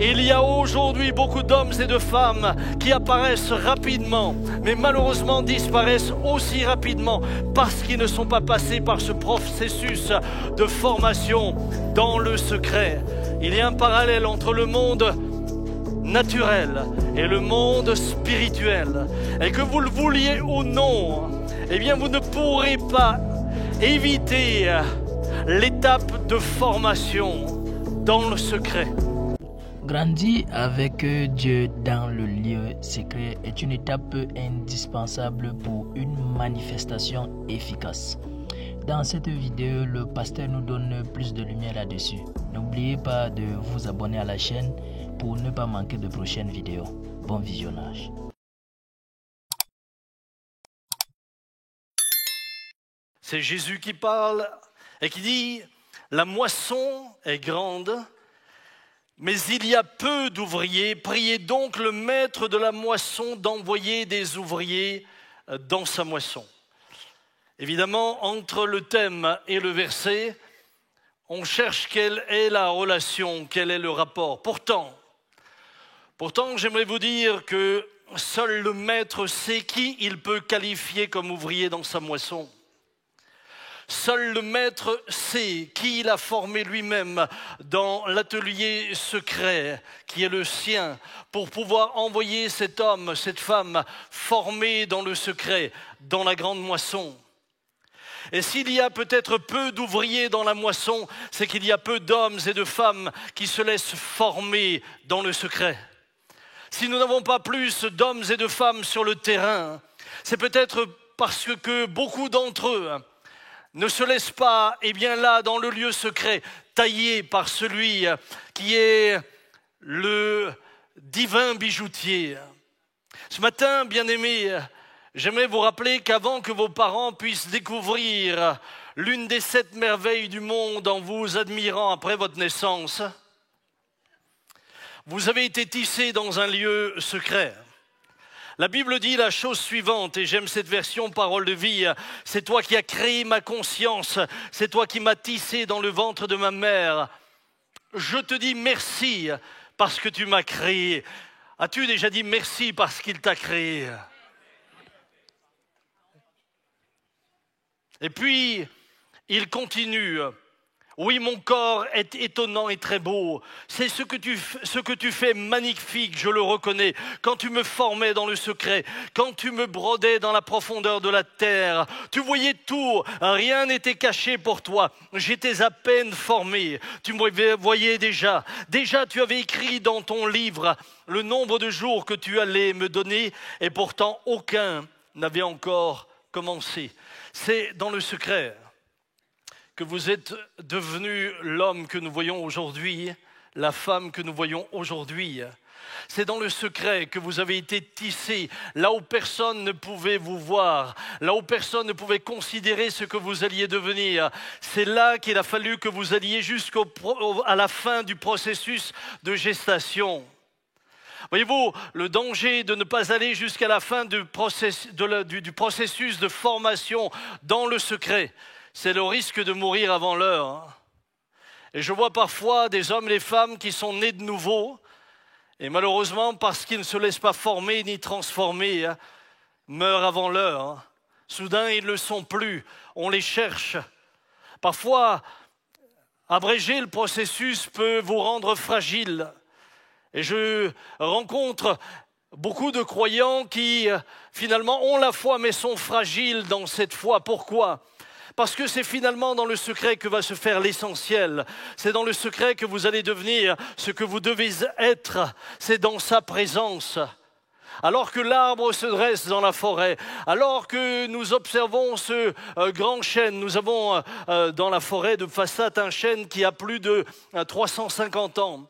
Il y a aujourd'hui beaucoup d'hommes et de femmes qui apparaissent rapidement, mais malheureusement disparaissent aussi rapidement parce qu'ils ne sont pas passés par ce processus de formation dans le secret. Il y a un parallèle entre le monde naturel et le monde spirituel. Et que vous le vouliez ou non, eh bien vous ne pourrez pas éviter l'étape de formation dans le secret. Grandir avec Dieu dans le lieu secret est une étape indispensable pour une manifestation efficace. Dans cette vidéo, le pasteur nous donne plus de lumière là-dessus. N'oubliez pas de vous abonner à la chaîne pour ne pas manquer de prochaines vidéos. Bon visionnage. C'est Jésus qui parle et qui dit « La moisson est grande, mais il y a peu d'ouvriers. Priez donc le maître de la moisson d'envoyer des ouvriers dans sa moisson. » Évidemment, entre le thème et le verset, on cherche quelle est la relation, quel est le rapport. Pourtant, j'aimerais vous dire que seul le maître sait qui il peut qualifier comme ouvrier dans sa moisson. Seul le maître sait qui il a formé lui-même dans l'atelier secret qui est le sien pour pouvoir envoyer cet homme, cette femme formée dans le secret, dans la grande moisson. Et s'il y a peut-être peu d'ouvriers dans la moisson, c'est qu'il y a peu d'hommes et de femmes qui se laissent former dans le secret. Si nous n'avons pas plus d'hommes et de femmes sur le terrain, c'est peut-être parce que beaucoup d'entre eux ne se laissent pas, là, dans le lieu secret, taillés par celui qui est le divin bijoutier. Ce matin, bien-aimés, j'aimerais vous rappeler qu'avant que vos parents puissent découvrir l'une des 7 merveilles du monde en vous admirant après votre naissance, vous avez été tissés dans un lieu secret. La Bible dit la chose suivante, et j'aime cette version parole de vie, c'est toi qui as créé ma conscience, c'est toi qui m'as tissé dans le ventre de ma mère. Je te dis merci parce que tu m'as créé. As-tu déjà dit merci parce qu'il t'a créé? Et puis, il continue. Oui, mon corps est étonnant et très beau. C'est ce que tu fais magnifique, je le reconnais. Quand tu me formais dans le secret, quand tu me brodais dans la profondeur de la terre, tu voyais tout, rien n'était caché pour toi. J'étais à peine formé, tu me voyais déjà. Déjà, tu avais écrit dans ton livre le nombre de jours que tu allais me donner, et pourtant aucun n'avait encore commencé. C'est dans le secret que vous êtes devenu l'homme que nous voyons aujourd'hui, la femme que nous voyons aujourd'hui. C'est dans le secret que vous avez été tissé, là où personne ne pouvait vous voir, là où personne ne pouvait considérer ce que vous alliez devenir. C'est là qu'il a fallu que vous alliez jusqu'à la fin du processus de gestation. Voyez-vous, le danger de ne pas aller jusqu'à la fin du processus de formation dans le secret, c'est le risque de mourir avant l'heure. Et je vois parfois des hommes et des femmes qui sont nés de nouveau, et malheureusement, parce qu'ils ne se laissent pas former ni transformer, meurent avant l'heure. Soudain, ils ne le sont plus, on les cherche. Parfois, abréger le processus peut vous rendre fragile. Et je rencontre beaucoup de croyants qui, finalement, ont la foi, mais sont fragiles dans cette foi. Pourquoi ? Parce que c'est finalement dans le secret que va se faire l'essentiel. C'est dans le secret que vous allez devenir ce que vous devez être. C'est dans sa présence. Alors que l'arbre se dresse dans la forêt, alors que nous observons ce grand chêne, nous avons dans la forêt de Fassat un chêne qui a plus de 350 ans.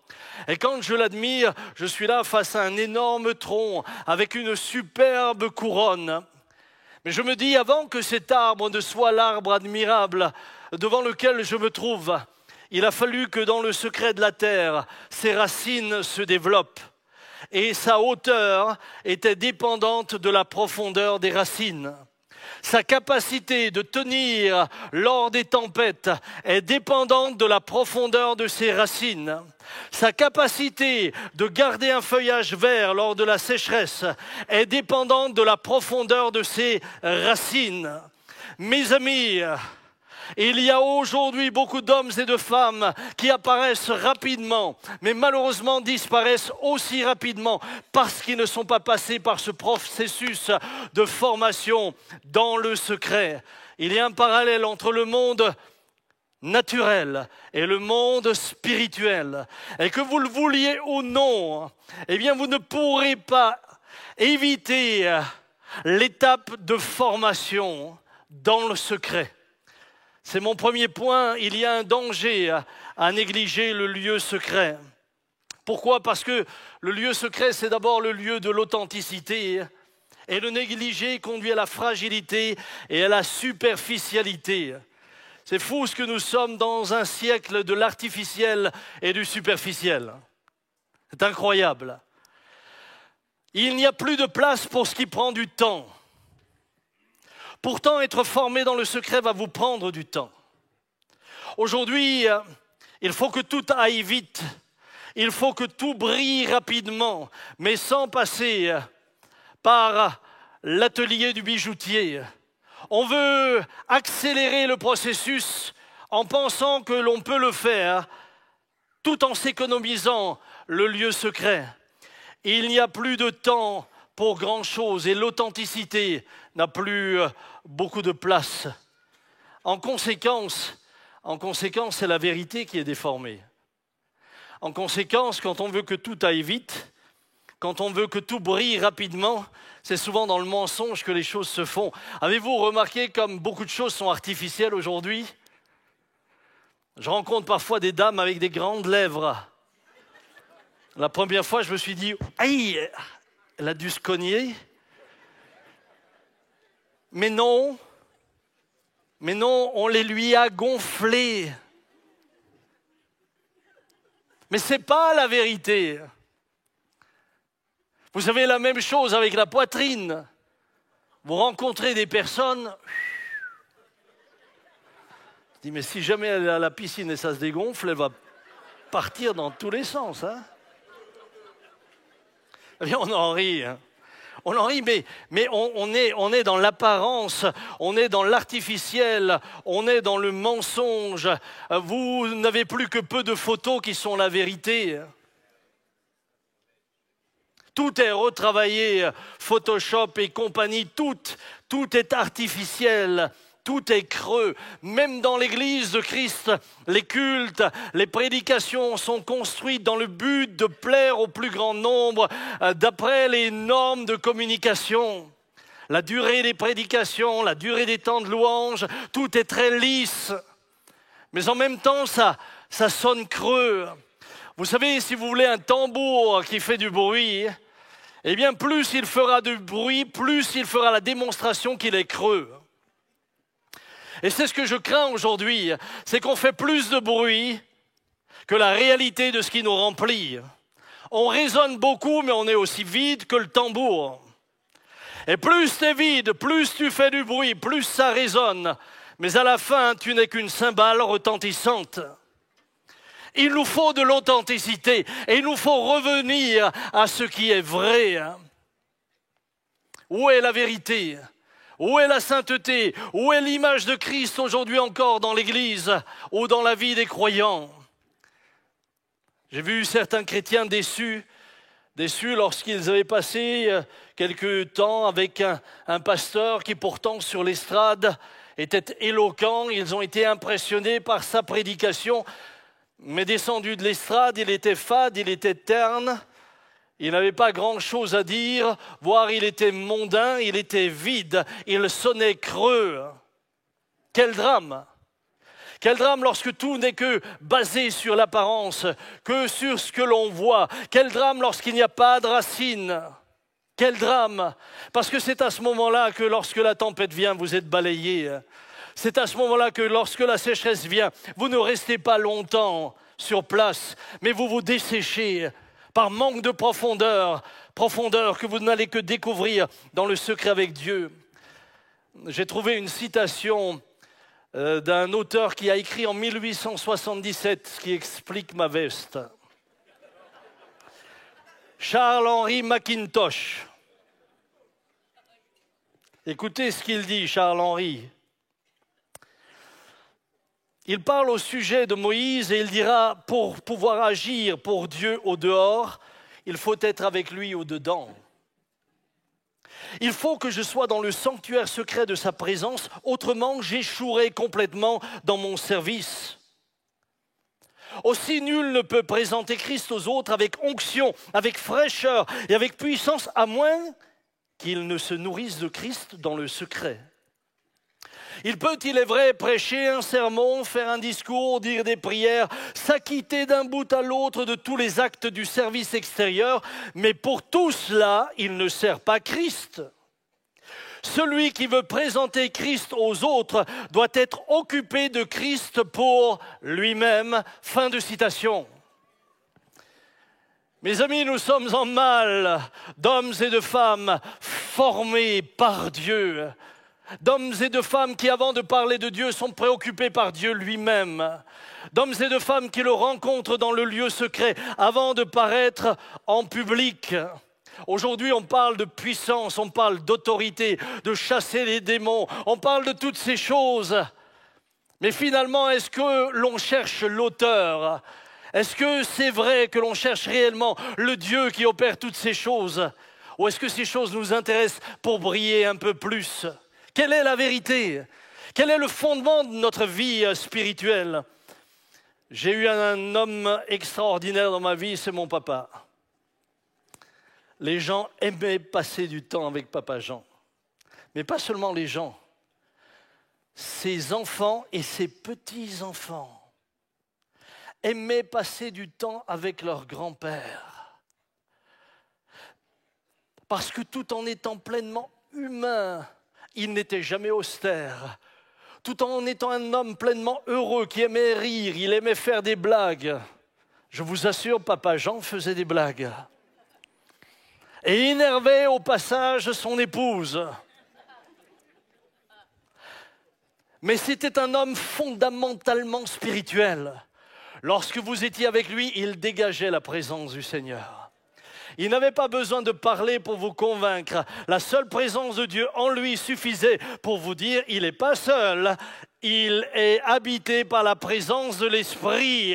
Et quand je l'admire, je suis là face à un énorme tronc avec une superbe couronne. Mais je me dis, avant que cet arbre ne soit l'arbre admirable devant lequel je me trouve, il a fallu que dans le secret de la terre, ses racines se développent. Et sa hauteur était dépendante de la profondeur des racines. Sa capacité de tenir lors des tempêtes est dépendante de la profondeur de ses racines. Sa capacité de garder un feuillage vert lors de la sécheresse est dépendante de la profondeur de ses racines. Mes amis, il y a aujourd'hui beaucoup d'hommes et de femmes qui apparaissent rapidement, mais malheureusement disparaissent aussi rapidement parce qu'ils ne sont pas passés par ce processus de formation dans le secret. Il y a un parallèle entre le monde naturel et le monde spirituel. Et que vous le vouliez ou non, eh bien vous ne pourrez pas éviter l'étape de formation dans le secret. C'est mon premier point, il y a un danger à négliger le lieu secret. Pourquoi? Parce que le lieu secret, c'est d'abord le lieu de l'authenticité. Et le négliger conduit à la fragilité et à la superficialité. C'est fou ce que nous sommes dans un siècle de l'artificiel et du superficiel. C'est incroyable. Il n'y a plus de place pour ce qui prend du temps. Pourtant, être formé dans le secret va vous prendre du temps. Aujourd'hui, il faut que tout aille vite. Il faut que tout brille rapidement, mais sans passer par l'atelier du bijoutier. On veut accélérer le processus en pensant que l'on peut le faire tout en s'économisant le lieu secret. Il n'y a plus de temps pour grand-chose et l'authenticité n'a plus beaucoup de place. En conséquence, c'est la vérité qui est déformée. En conséquence, quand on veut que tout aille vite, quand on veut que tout brille rapidement, c'est souvent dans le mensonge que les choses se font. Avez-vous remarqué comme beaucoup de choses sont artificielles aujourd'hui? Je rencontre parfois des dames avec des grandes lèvres. La première fois, je me suis dit, aïe, elle a dû se cogner. Mais non, on les lui a gonflées. Mais ce n'est pas la vérité. Vous avez la même chose avec la poitrine. Vous rencontrez des personnes. Je dis, mais si jamais elle est à la piscine et ça se dégonfle, elle va partir dans tous les sens. Hein? Eh bien, on en rit. Hein? On en rit, mais on est dans l'apparence, on est dans l'artificiel, on est dans le mensonge. Vous n'avez plus que peu de photos qui sont la vérité. Tout est retravaillé, Photoshop et compagnie, tout est artificiel, tout est creux. Même dans l'Église de Christ, les cultes, les prédications sont construites dans le but de plaire au plus grand nombre d'après les normes de communication. La durée des prédications, la durée des temps de louange, tout est très lisse. Mais en même temps, ça sonne creux. Vous savez, si vous voulez un tambour qui fait du bruit, eh bien plus il fera du bruit, plus il fera la démonstration qu'il est creux. Et c'est ce que je crains aujourd'hui, c'est qu'on fait plus de bruit que la réalité de ce qui nous remplit. On résonne beaucoup, mais on est aussi vide que le tambour. Et plus tu es vide, plus tu fais du bruit, plus ça résonne. Mais à la fin, tu n'es qu'une cymbale retentissante. Il nous faut de l'authenticité et il nous faut revenir à ce qui est vrai. Où est la vérité? Où est la sainteté? Où est l'image de Christ aujourd'hui encore dans l'Église ou dans la vie des croyants? J'ai vu certains chrétiens déçus lorsqu'ils avaient passé quelque temps avec un pasteur qui pourtant sur l'estrade était éloquent. Ils ont été impressionnés par sa prédication. Mais descendu de l'estrade, il était fade, il était terne, il n'avait pas grand-chose à dire, voire il était mondain, il était vide, il sonnait creux. Quel drame! Quel drame lorsque tout n'est que basé sur l'apparence, que sur ce que l'on voit. Quel drame lorsqu'il n'y a pas de racines. Quel drame! Parce que c'est à ce moment-là que lorsque la tempête vient, vous êtes balayé. C'est à ce moment-là que lorsque la sécheresse vient, vous ne restez pas longtemps sur place, mais vous vous desséchez par manque de profondeur que vous n'allez que découvrir dans le secret avec Dieu. J'ai trouvé une citation d'un auteur qui a écrit en 1877 qui explique ma veste. Charles-Henri Mackintosh. Écoutez ce qu'il dit, Charles-Henri. Il parle au sujet de Moïse et il dira, pour pouvoir agir pour Dieu au dehors, il faut être avec lui au dedans. Il faut que je sois dans le sanctuaire secret de sa présence, autrement j'échouerai complètement dans mon service. Aussi nul ne peut présenter Christ aux autres avec onction, avec fraîcheur et avec puissance, à moins qu'il ne se nourrisse de Christ dans le secret. Il peut, il est vrai, prêcher un sermon, faire un discours, dire des prières, s'acquitter d'un bout à l'autre de tous les actes du service extérieur, mais pour tout cela, il ne sert pas Christ. Celui qui veut présenter Christ aux autres doit être occupé de Christ pour lui-même. Fin de citation. Mes amis, nous sommes en mal d'hommes et de femmes formés par Dieu. D'hommes et de femmes qui, avant de parler de Dieu, sont préoccupés par Dieu lui-même. D'hommes et de femmes qui le rencontrent dans le lieu secret avant de paraître en public. Aujourd'hui, on parle de puissance, on parle d'autorité, de chasser les démons, on parle de toutes ces choses. Mais finalement, est-ce que l'on cherche l'auteur ? Est-ce que c'est vrai que l'on cherche réellement le Dieu qui opère toutes ces choses ? Ou est-ce que ces choses nous intéressent pour briller un peu plus ? Quelle est la vérité ? Quel est le fondement de notre vie spirituelle ? J'ai eu un homme extraordinaire dans ma vie, c'est mon papa. Les gens aimaient passer du temps avec Papa Jean. Mais pas seulement les gens. Ses enfants et ses petits-enfants aimaient passer du temps avec leur grand-père. Parce que tout en étant pleinement humain, il n'était jamais austère. Tout en étant un homme pleinement heureux, qui aimait rire, il aimait faire des blagues. Je vous assure, Papa Jean faisait des blagues. Et énervait au passage son épouse. Mais c'était un homme fondamentalement spirituel. Lorsque vous étiez avec lui, il dégageait la présence du Seigneur. Il n'avait pas besoin de parler pour vous convaincre. La seule présence de Dieu en lui suffisait pour vous dire, il n'est pas seul, il est habité par la présence de l'Esprit.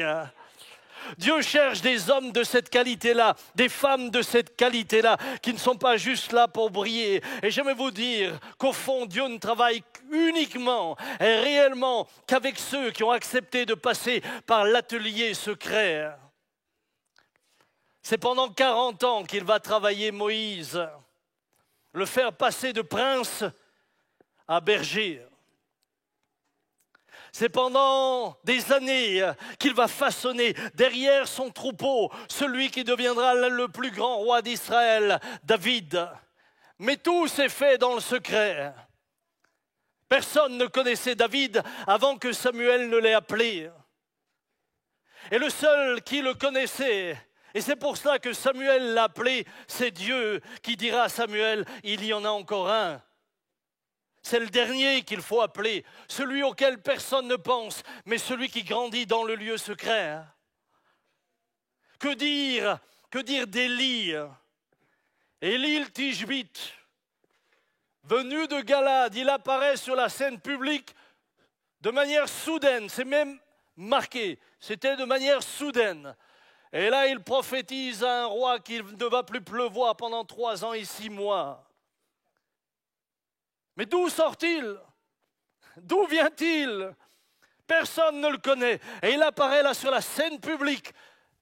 Dieu cherche des hommes de cette qualité-là, des femmes de cette qualité-là, qui ne sont pas juste là pour briller. Et j'aimerais vous dire qu'au fond, Dieu ne travaille uniquement et réellement qu'avec ceux qui ont accepté de passer par l'atelier secret. C'est pendant 40 ans qu'il va travailler Moïse, le faire passer de prince à berger. C'est pendant des années qu'il va façonner derrière son troupeau celui qui deviendra le plus grand roi d'Israël, David. Mais tout s'est fait dans le secret. Personne ne connaissait David avant que Samuel ne l'ait appelé. Et le seul qui le connaissait, et c'est pour cela que Samuel l'a appelé, c'est Dieu qui dira à Samuel, il y en a encore un. C'est le dernier qu'il faut appeler, celui auquel personne ne pense, mais celui qui grandit dans le lieu secret. Que dire d'Élie? Élie le Tishbite, venu de Galade, il apparaît sur la scène publique de manière soudaine, c'est même marqué, c'était de manière soudaine. Et là, il prophétise à un roi qu'il ne va plus pleuvoir pendant 3 ans et 6 mois. Mais d'où sort-il? D'où vient-il? Personne ne le connaît. Et il apparaît là sur la scène publique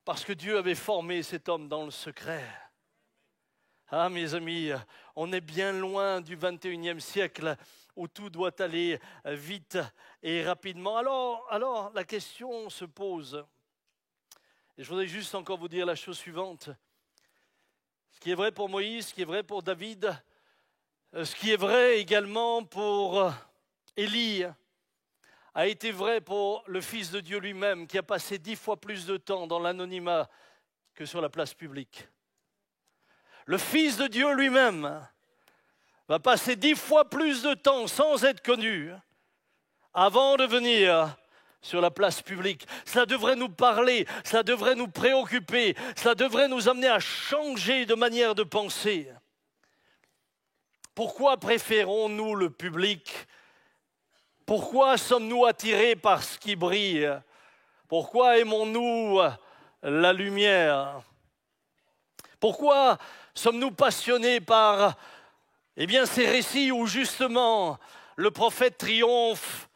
parce que Dieu avait formé cet homme dans le secret. Ah, mes amis, on est bien loin du 21e siècle où tout doit aller vite et rapidement. Alors la question se pose. Et je voudrais juste encore vous dire la chose suivante. Ce qui est vrai pour Moïse, ce qui est vrai pour David, ce qui est vrai également pour Élie, a été vrai pour le Fils de Dieu lui-même, qui a passé 10 fois plus de temps dans l'anonymat que sur la place publique. Le Fils de Dieu lui-même va passer 10 fois plus de temps sans être connu avant de venir sur la place publique. Cela devrait nous parler, cela devrait nous préoccuper, cela devrait nous amener à changer de manière de penser. Pourquoi préférons-nous le public? Pourquoi sommes-nous attirés par ce qui brille? Pourquoi aimons-nous la lumière? Pourquoi sommes-nous passionnés par ces récits où justement le prophète triomphe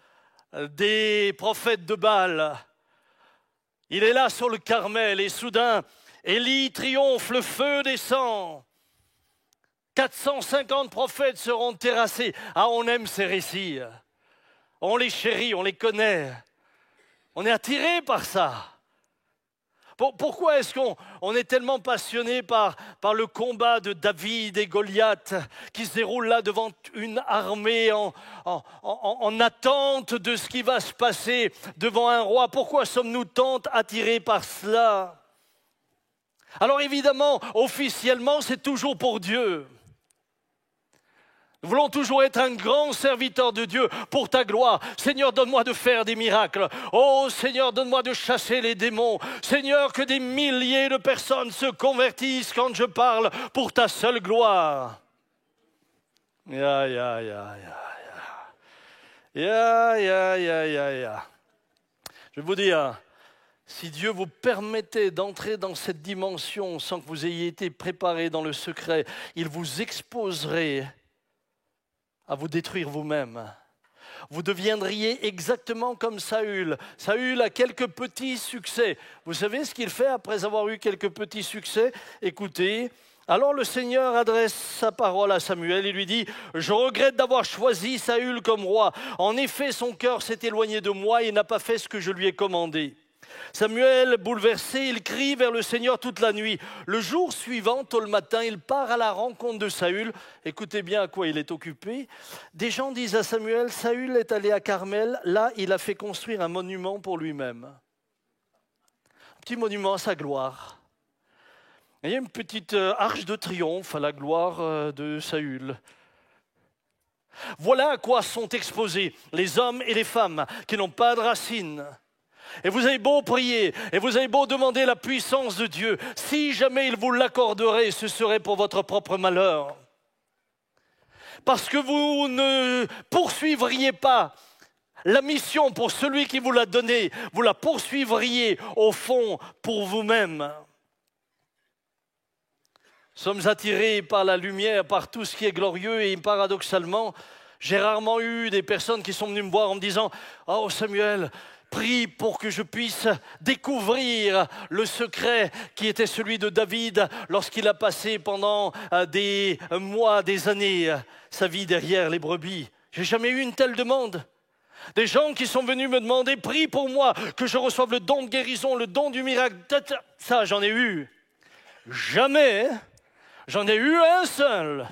des prophètes de Baal? Il est là sur le Carmel et soudain, Élie triomphe, le feu descend. 450 prophètes seront terrassés. Ah, on aime ces récits. On les chérit, on les connaît. On est attiré par ça. Pourquoi est-ce qu'on est tellement passionné par le combat de David et Goliath qui se déroule là devant une armée en attente de ce qui va se passer devant un roi? Pourquoi sommes-nous tant attirés par cela? Alors évidemment, officiellement, c'est toujours pour Dieu. Nous voulons toujours être un grand serviteur de Dieu pour ta gloire. Seigneur, donne-moi de faire des miracles. Oh Seigneur, donne-moi de chasser les démons. Seigneur, que des milliers de personnes se convertissent quand je parle pour ta seule gloire. Ya. Je vais vous dire, si Dieu vous permettait d'entrer dans cette dimension sans que vous ayez été préparé dans le secret, il vous exposerait à vous détruire vous-même. Vous deviendriez exactement comme Saül. Saül a quelques petits succès. Vous savez ce qu'il fait après avoir eu quelques petits succès? Écoutez, alors le Seigneur adresse sa parole à Samuel et lui dit « Je regrette d'avoir choisi Saül comme roi. En effet, son cœur s'est éloigné de moi et n'a pas fait ce que je lui ai commandé. » Samuel, bouleversé, il crie vers le Seigneur toute la nuit. Le jour suivant, tôt le matin, il part à la rencontre de Saül. Écoutez bien à quoi il est occupé. Des gens disent à Samuel, Saül est allé à Carmel, là il a fait construire un monument pour lui-même. Un petit monument à sa gloire. Et il y a une petite arche de triomphe à la gloire de Saül. Voilà à quoi sont exposés les hommes et les femmes qui n'ont pas de racines. Et vous avez beau prier, et vous avez beau demander la puissance de Dieu, si jamais il vous l'accorderait, ce serait pour votre propre malheur. Parce que vous ne poursuivriez pas la mission pour celui qui vous l'a donnée, vous la poursuivriez au fond pour vous-même. Nous sommes attirés par la lumière, par tout ce qui est glorieux, et paradoxalement, j'ai rarement eu des personnes qui sont venues me voir en me disant « Oh Samuel, prie pour que je puisse découvrir le secret qui était celui de David lorsqu'il a passé pendant des mois, des années, sa vie derrière les brebis. » J'ai jamais eu une telle demande. Des gens qui sont venus me demander, prie pour moi, que je reçoive le don de guérison, le don du miracle. Ça, j'en ai eu. Jamais, j'en ai eu un seul.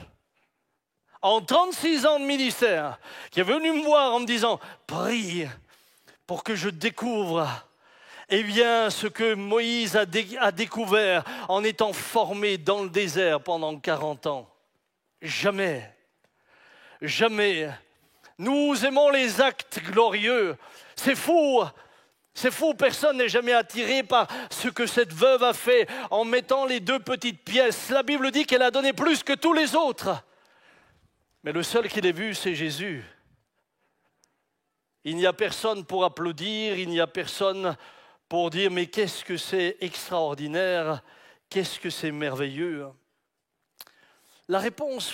En 36 ans de ministère, qui est venu me voir en me disant, prie pour que je découvre ce que Moïse a découvert en étant formé dans le désert pendant 40 ans. Jamais, jamais. Nous aimons les actes glorieux. C'est fou, personne n'est jamais attiré par ce que cette veuve a fait en mettant les 2 petites pièces. La Bible dit qu'elle a donné plus que tous les autres. Mais le seul qui l'ait vu, c'est Jésus. Il n'y a personne pour applaudir, il n'y a personne pour dire « mais qu'est-ce que c'est extraordinaire, qu'est-ce que c'est merveilleux ?» La réponse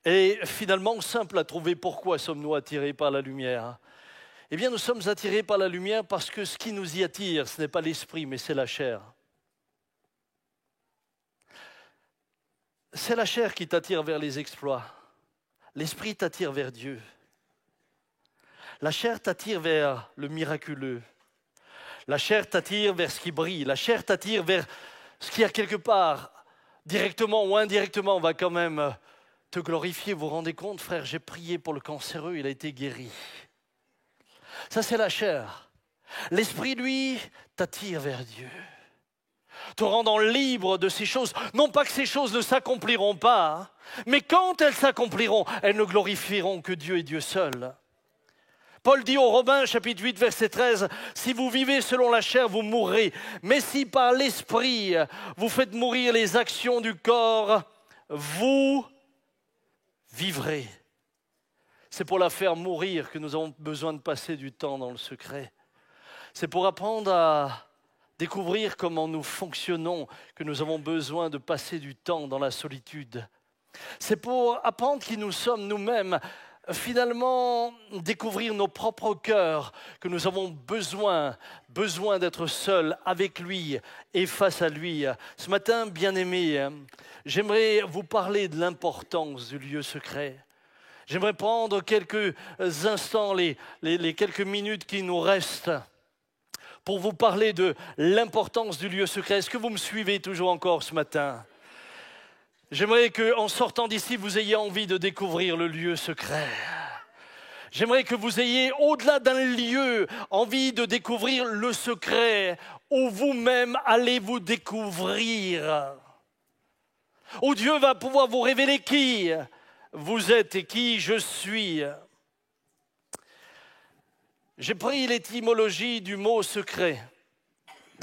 est finalement simple à trouver. Pourquoi sommes-nous attirés par la lumière? Eh bien, nous sommes attirés par la lumière parce que ce qui nous y attire, ce n'est pas l'esprit, mais c'est la chair. C'est la chair qui t'attire vers les exploits. L'esprit t'attire vers Dieu. La chair t'attire vers le miraculeux. La chair t'attire vers ce qui brille. La chair t'attire vers ce qui, à quelque part, directement ou indirectement, va quand même te glorifier. Vous vous rendez compte, frère, j'ai prié pour le cancéreux, il a été guéri. Ça, c'est la chair. L'esprit, lui, t'attire vers Dieu. Te rendant libre de ces choses. Non pas que ces choses ne s'accompliront pas, mais quand elles s'accompliront, elles ne glorifieront que Dieu et Dieu seul. Paul dit aux Romains, chapitre 8, verset 13, « Si vous vivez selon la chair, vous mourrez. Mais si par l'esprit, vous faites mourir les actions du corps, vous vivrez. » C'est pour la faire mourir que nous avons besoin de passer du temps dans le secret. C'est pour apprendre à découvrir comment nous fonctionnons que nous avons besoin de passer du temps dans la solitude. C'est pour apprendre qui nous sommes nous-mêmes, finalement découvrir nos propres cœurs, que nous avons besoin d'être seuls avec lui et face à lui. Ce matin, bien-aimés, j'aimerais vous parler de l'importance du lieu secret. J'aimerais prendre quelques instants, les quelques minutes qui nous restent, pour vous parler de l'importance du lieu secret. Est-ce que vous me suivez toujours encore ce matin ? J'aimerais qu'en sortant d'ici, vous ayez envie de découvrir le lieu secret. J'aimerais que vous ayez, au-delà d'un lieu, envie de découvrir le secret où vous-même allez vous découvrir. Où Dieu va pouvoir vous révéler qui vous êtes et qui je suis. J'ai pris l'étymologie du mot secret,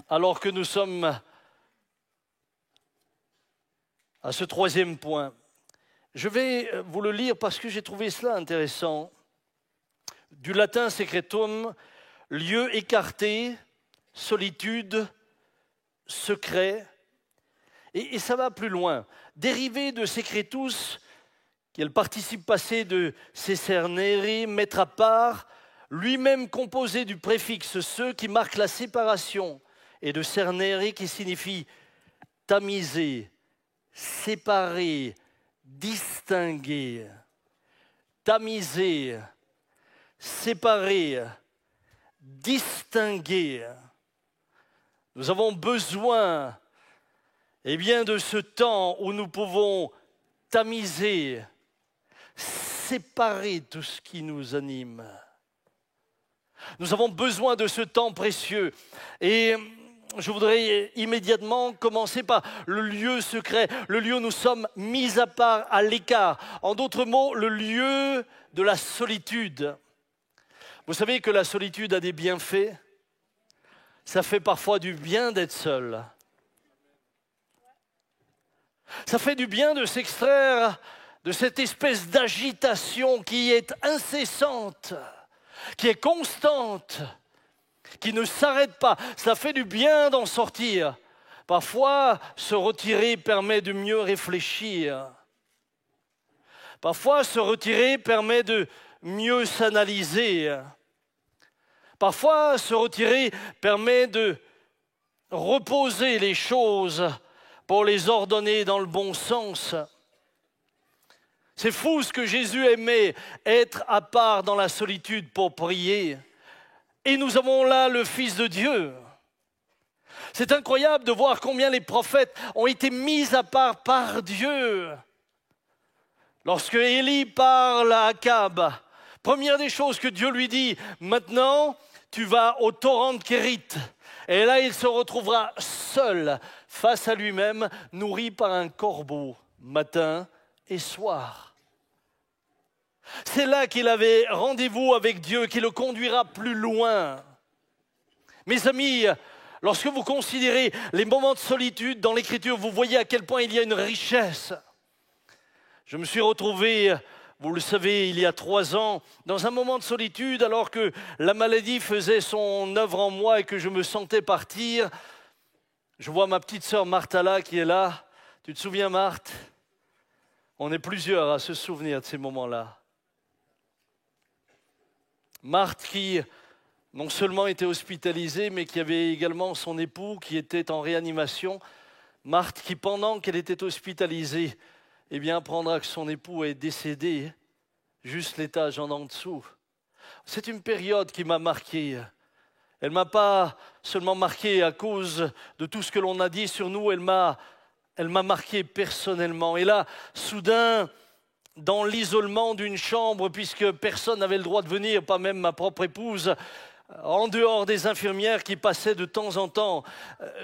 alors que nous sommes à ce troisième point. Je vais vous le lire parce que j'ai trouvé cela intéressant. Du latin secretum, lieu écarté, solitude, secret. Et ça va plus loin. Dérivé de secretus, qui est le participe passé de secernere, mettre à part, lui-même composé du préfixe ce qui marque la séparation, et de cernere qui signifie tamiser, séparer, distinguer, tamiser, séparer, distinguer. Nous avons besoin, de ce temps où nous pouvons tamiser, séparer tout ce qui nous anime. Nous avons besoin de ce temps précieux. Et je voudrais immédiatement commencer par le lieu secret, le lieu où nous sommes mis à part, à l'écart. En d'autres mots, le lieu de la solitude. Vous savez que la solitude a des bienfaits. Ça fait parfois du bien d'être seul. Ça fait du bien de s'extraire de cette espèce d'agitation qui est incessante, qui est constante, qui ne s'arrête pas. Ça fait du bien d'en sortir. Parfois, se retirer permet de mieux réfléchir. Parfois, se retirer permet de mieux s'analyser. Parfois, se retirer permet de reposer les choses pour les ordonner dans le bon sens. C'est fou ce que Jésus aimait, être à part dans la solitude pour prier. Et nous avons là le Fils de Dieu. C'est incroyable de voir combien les prophètes ont été mis à part par Dieu. Lorsque Élie parle à Akab, première des choses que Dieu lui dit, maintenant tu vas au torrent de Kérit. Et là il se retrouvera seul face à lui-même, nourri par un corbeau, matin et soir. C'est là qu'il avait rendez-vous avec Dieu, qui le conduira plus loin. Mes amis, lorsque vous considérez les moments de solitude dans l'Écriture, vous voyez à quel point il y a une richesse. Je me suis retrouvé, vous le savez, il y a 3 ans, dans un moment de solitude, alors que la maladie faisait son œuvre en moi et que je me sentais partir. Je vois ma petite sœur Martha là, qui est là. Tu te souviens, Marthe ? On est plusieurs à se souvenir de ces moments-là. Marthe qui non seulement était hospitalisée, mais qui avait également son époux qui était en réanimation. Marthe qui, pendant qu'elle était hospitalisée, apprendra que son époux est décédé, juste l'étage en dessous. C'est une période qui m'a marqué. Elle ne m'a pas seulement marqué à cause de tout ce que l'on a dit sur nous, elle m'a marqué personnellement. Et là, soudain, dans l'isolement d'une chambre, puisque personne n'avait le droit de venir, pas même ma propre épouse, en dehors des infirmières qui passaient de temps en temps,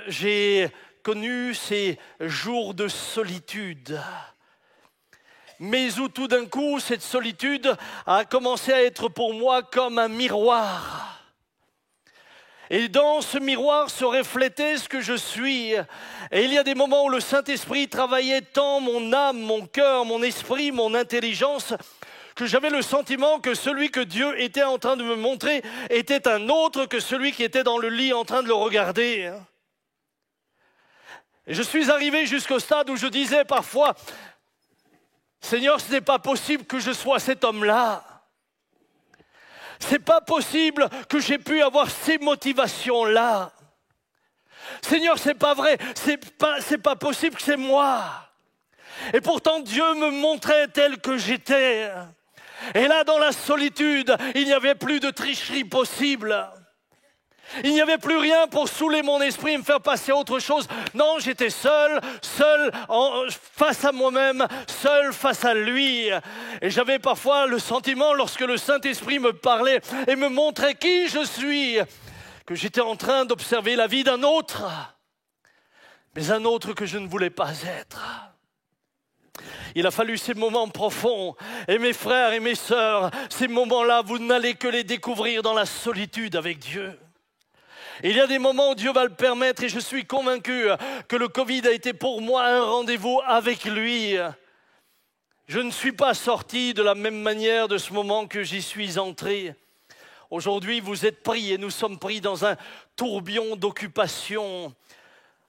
j'ai connu ces jours de solitude. mais où tout d'un coup, cette solitude a commencé à être pour moi comme un miroir. Et dans ce miroir se reflétait ce que je suis. Et il y a des moments où le Saint-Esprit travaillait tant mon âme, mon cœur, mon esprit, mon intelligence, que j'avais le sentiment que celui que Dieu était en train de me montrer était un autre que celui qui était dans le lit en train de le regarder. Et je suis arrivé jusqu'au stade où je disais parfois, Seigneur, ce n'est pas possible que je sois cet homme-là. C'est pas possible que j'ai pu avoir ces motivations-là. Seigneur, c'est pas vrai, c'est pas possible que c'est moi. Et pourtant, Dieu me montrait tel que j'étais. Et là, dans la solitude, il n'y avait plus de tricherie possible. Il n'y avait plus rien pour saouler mon esprit et me faire passer à autre chose. Non, j'étais seul face à moi-même, seul face à lui. Et j'avais parfois le sentiment, lorsque le Saint-Esprit me parlait et me montrait qui je suis, que j'étais en train d'observer la vie d'un autre, mais un autre que je ne voulais pas être. Il a fallu ces moments profonds. Et mes frères et mes sœurs, ces moments-là, vous n'allez que les découvrir dans la solitude avec Dieu. Il y a des moments où Dieu va le permettre et je suis convaincu que le Covid a été pour moi un rendez-vous avec lui. Je ne suis pas sorti de la même manière de ce moment que j'y suis entré. Aujourd'hui, vous êtes pris et nous sommes pris dans un tourbillon d'occupation.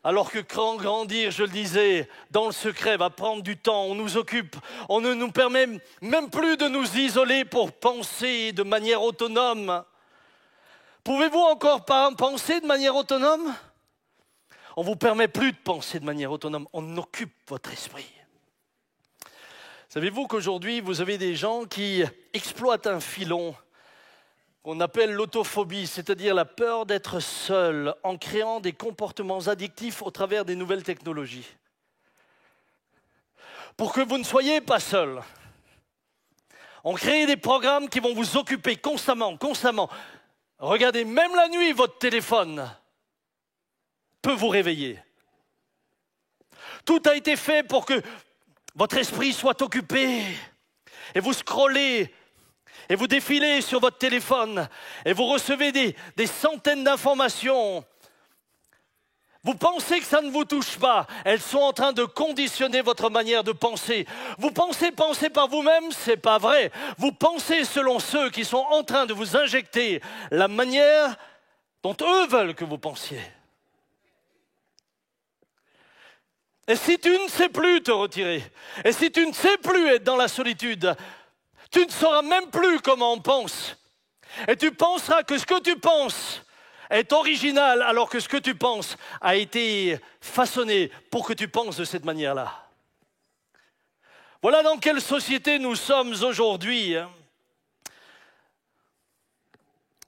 Alors que grandir, je le disais, dans le secret va prendre du temps, on nous occupe, on ne nous permet même plus de nous isoler pour penser de manière autonome. Pouvez-vous encore penser de manière autonome? On ne vous permet plus de penser de manière autonome, on occupe votre esprit. Savez-vous qu'aujourd'hui, vous avez des gens qui exploitent un filon qu'on appelle l'autophobie, c'est-à-dire la peur d'être seul en créant des comportements addictifs au travers des nouvelles technologies. Pour que vous ne soyez pas seul, on crée des programmes qui vont vous occuper constamment. Regardez, même la nuit, votre téléphone peut vous réveiller. Tout a été fait pour que votre esprit soit occupé et vous scrollez et vous défilez sur votre téléphone et vous recevez des centaines d'informations. Vous pensez que ça ne vous touche pas. Elles sont en train de conditionner votre manière de penser. Vous pensez par vous-même, c'est pas vrai. Vous pensez selon ceux qui sont en train de vous injecter la manière dont eux veulent que vous pensiez. Et si tu ne sais plus te retirer, et si tu ne sais plus être dans la solitude, tu ne sauras même plus comment on pense. Et tu penseras que ce que tu penses est original, alors que ce que tu penses a été façonné pour que tu penses de cette manière-là. Voilà dans quelle société nous sommes aujourd'hui.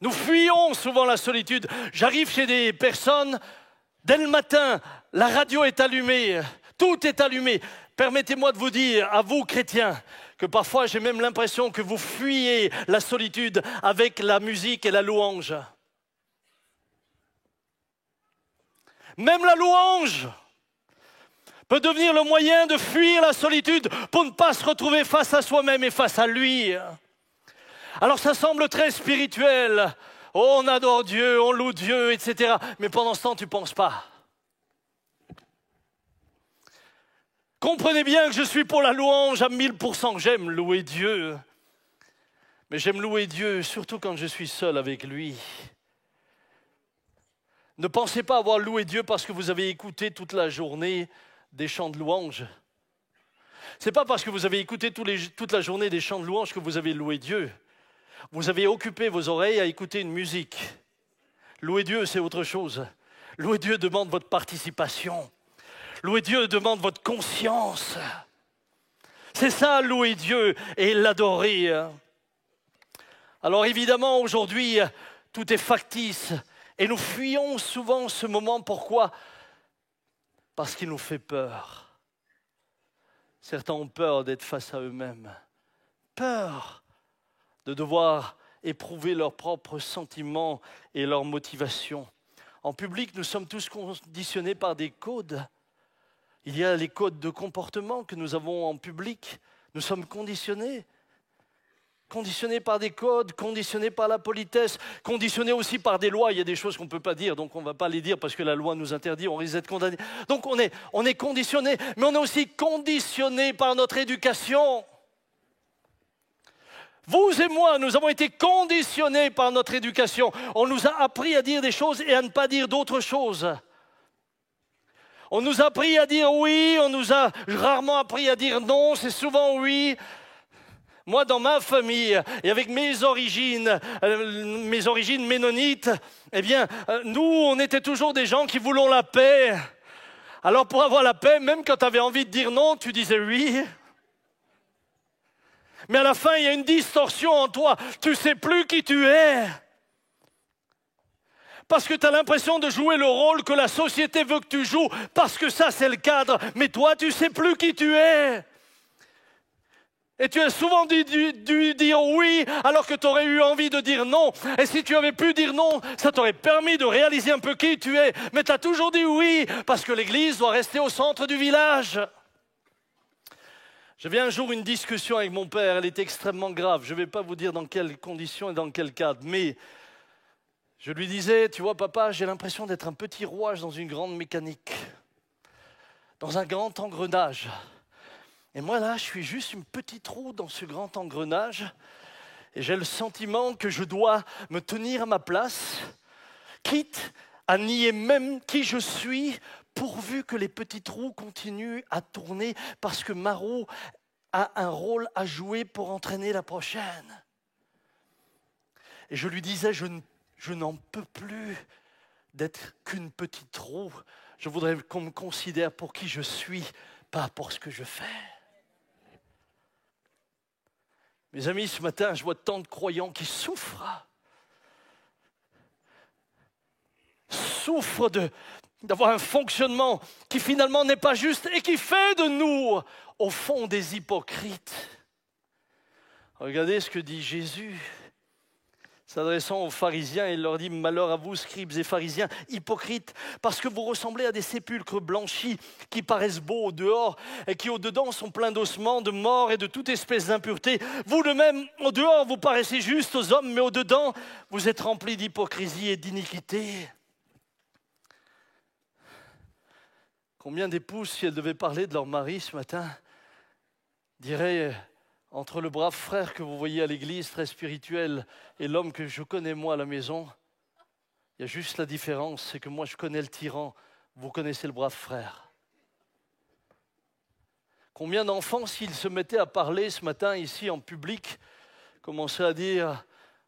Nous fuyons souvent la solitude. J'arrive chez des personnes, dès le matin, la radio est allumée, tout est allumé. Permettez-moi de vous dire, à vous chrétiens, que parfois j'ai même l'impression que vous fuyez la solitude avec la musique et la louange. Même la louange peut devenir le moyen de fuir la solitude pour ne pas se retrouver face à soi-même et face à lui. Alors ça semble très spirituel. Oh, on adore Dieu, on loue Dieu, etc. Mais pendant ce temps, tu ne penses pas. Comprenez bien que je suis pour la louange à 1000%. J'aime louer Dieu. Mais j'aime louer Dieu surtout quand je suis seul avec lui. Ne pensez pas avoir loué Dieu parce que vous avez écouté toute la journée des chants de louange. Ce n'est pas parce que vous avez écouté toute la journée des chants de louange que vous avez loué Dieu. Vous avez occupé vos oreilles à écouter une musique. Louer Dieu, c'est autre chose. Louer Dieu demande votre participation. Louer Dieu demande votre conscience. C'est ça, louer Dieu et l'adorer. Alors évidemment, aujourd'hui, tout est factice. Et nous fuyons souvent ce moment. Pourquoi? Parce qu'il nous fait peur. Certains ont peur d'être face à eux-mêmes. Peur de devoir éprouver leurs propres sentiments et leurs motivations. En public, nous sommes tous conditionnés par des codes. Il y a les codes de comportement que nous avons en public. Nous sommes conditionnés. Conditionnés par des codes, conditionnés par la politesse, conditionnés aussi par des lois. Il y a des choses qu'on ne peut pas dire, donc on ne va pas les dire parce que la loi nous interdit, on risque d'être condamné. Donc on est conditionnés, mais on est aussi conditionnés par notre éducation. Vous et moi, nous avons été conditionnés par notre éducation. On nous a appris à dire des choses et à ne pas dire d'autres choses. On nous a appris à dire oui, on nous a rarement appris à dire non, c'est souvent oui. Moi, dans ma famille, et avec mes origines ménonites, eh bien, nous, on était toujours des gens qui voulaient la paix. Alors, pour avoir la paix, même quand tu avais envie de dire non, tu disais oui. Mais à la fin, il y a une distorsion en toi. Tu ne sais plus qui tu es. Parce que tu as l'impression de jouer le rôle que la société veut que tu joues. Parce que ça, c'est le cadre. Mais toi, tu ne sais plus qui tu es. Et tu as souvent dû dire oui alors que tu aurais eu envie de dire non. Et si tu avais pu dire non, ça t'aurait permis de réaliser un peu qui tu es. Mais tu as toujours dit oui parce que l'église doit rester au centre du village. J'avais un jour une discussion avec mon père, elle était extrêmement grave. Je ne vais pas vous dire dans quelles conditions et dans quel cadre, mais je lui disais, tu vois papa, j'ai l'impression d'être un petit rouage dans une grande mécanique, dans un grand engrenage. Et moi là, je suis juste une petite roue dans ce grand engrenage et j'ai le sentiment que je dois me tenir à ma place, quitte à nier même qui je suis, pourvu que les petites roues continuent à tourner parce que ma roue a un rôle à jouer pour entraîner la prochaine. Et je lui disais, je n'en peux plus d'être qu'une petite roue. Je voudrais qu'on me considère pour qui je suis, pas pour ce que je fais. Mes amis, ce matin, je vois tant de croyants qui souffrent. Souffrent d'avoir un fonctionnement qui finalement n'est pas juste et qui fait de nous, au fond, des hypocrites. Regardez ce que dit Jésus. S'adressant aux pharisiens, il leur dit « Malheur à vous, scribes et pharisiens, hypocrites, parce que vous ressemblez à des sépulcres blanchis qui paraissent beaux au dehors et qui au dedans sont pleins d'ossements, de morts et de toute espèce d'impureté. Vous de même, au dehors, vous paraissez justes aux hommes, mais au dedans, vous êtes remplis d'hypocrisie et d'iniquité. » Combien d'épouses, si elles devaient parler de leur mari ce matin, diraient... Entre le brave frère que vous voyez à l'église, très spirituel, et l'homme que je connais moi à la maison, il y a juste la différence, c'est que moi je connais le tyran, vous connaissez le brave frère. Combien d'enfants, s'ils se mettaient à parler ce matin ici en public, commençaient à dire,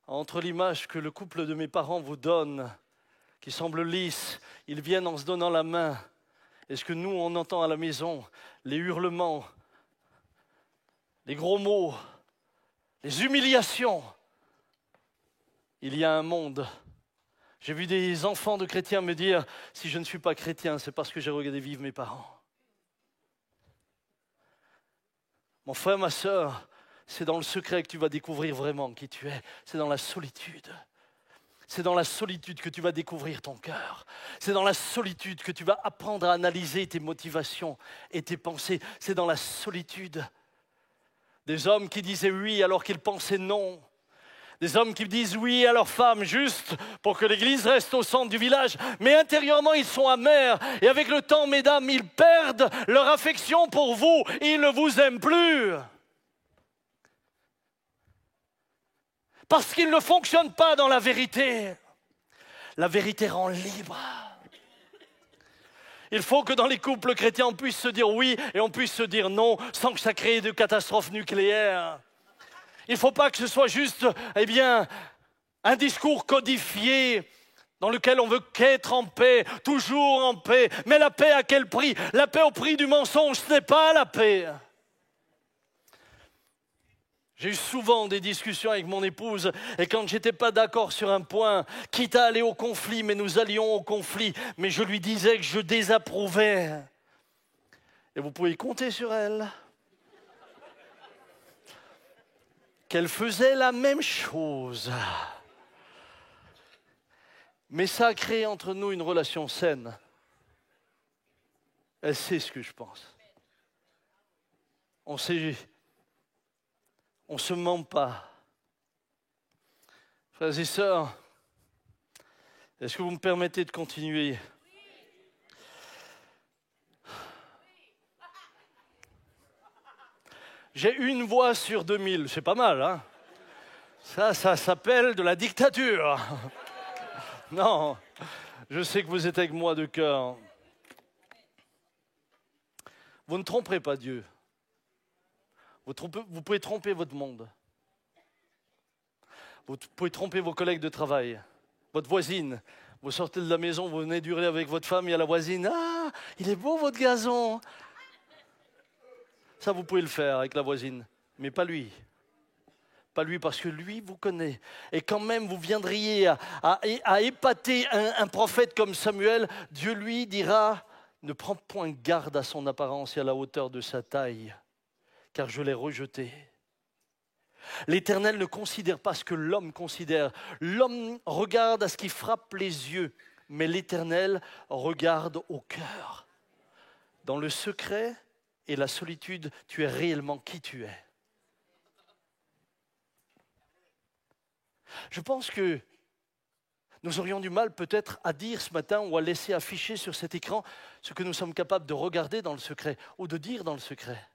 entre l'image que le couple de mes parents vous donne, qui semble lisse, ils viennent en se donnant la main, et ce que nous on entend à la maison, les hurlements, les gros mots, les humiliations. Il y a un monde. J'ai vu des enfants de chrétiens me dire « Si je ne suis pas chrétien, c'est parce que j'ai regardé vivre mes parents. » Mon frère, ma sœur, c'est dans le secret que tu vas découvrir vraiment qui tu es. C'est dans la solitude. C'est dans la solitude que tu vas découvrir ton cœur. C'est dans la solitude que tu vas apprendre à analyser tes motivations et tes pensées. C'est dans la solitude. Des hommes qui disaient oui alors qu'ils pensaient non. Des hommes qui disent oui à leur femme juste pour que l'église reste au centre du village. Mais intérieurement, ils sont amers. Et avec le temps, mesdames, ils perdent leur affection pour vous. Ils ne vous aiment plus. Parce qu'ils ne fonctionnent pas dans la vérité. La vérité rend libre. Il faut que dans les couples chrétiens, on puisse se dire oui et on puisse se dire non sans que ça crée de catastrophes nucléaires. Il ne faut pas que ce soit juste un discours codifié dans lequel on veut qu'être en paix, toujours en paix. Mais la paix à quel prix? La paix au prix du mensonge, ce n'est pas la paix. J'ai eu souvent des discussions avec mon épouse et quand je n'étais pas d'accord sur un point, quitte à aller au conflit, mais nous allions au conflit, mais je lui disais que je désapprouvais. Et vous pouvez compter sur elle. Qu'elle faisait la même chose. Mais ça a créé entre nous une relation saine. Elle sait ce que je pense. On sait On ne se ment pas. Frères et sœurs, est-ce que vous me permettez de continuer? J'ai une voix sur 2000, c'est pas mal, hein? Ça s'appelle de la dictature. Non, je sais que vous êtes avec moi de cœur. Vous ne tromperez pas Dieu. Vous pouvez tromper votre monde. Vous pouvez tromper vos collègues de travail, votre voisine. Vous sortez de la maison, vous venez d'hurler avec votre femme et à la voisine. « Ah, il est beau votre gazon !» Ça, vous pouvez le faire avec la voisine, mais pas lui. Pas lui, parce que lui vous connaît. Et quand même, vous viendriez à épater un prophète comme Samuel, Dieu lui dira « Ne prends point garde à son apparence et à la hauteur de sa taille, car je l'ai rejeté. » L'Éternel ne considère pas ce que l'homme considère. L'homme regarde à ce qui frappe les yeux, mais l'Éternel regarde au cœur. Dans le secret et la solitude, tu es réellement qui tu es. Je pense que nous aurions du mal peut-être à dire ce matin ou à laisser afficher sur cet écran ce que nous sommes capables de regarder dans le secret ou de dire dans le secret.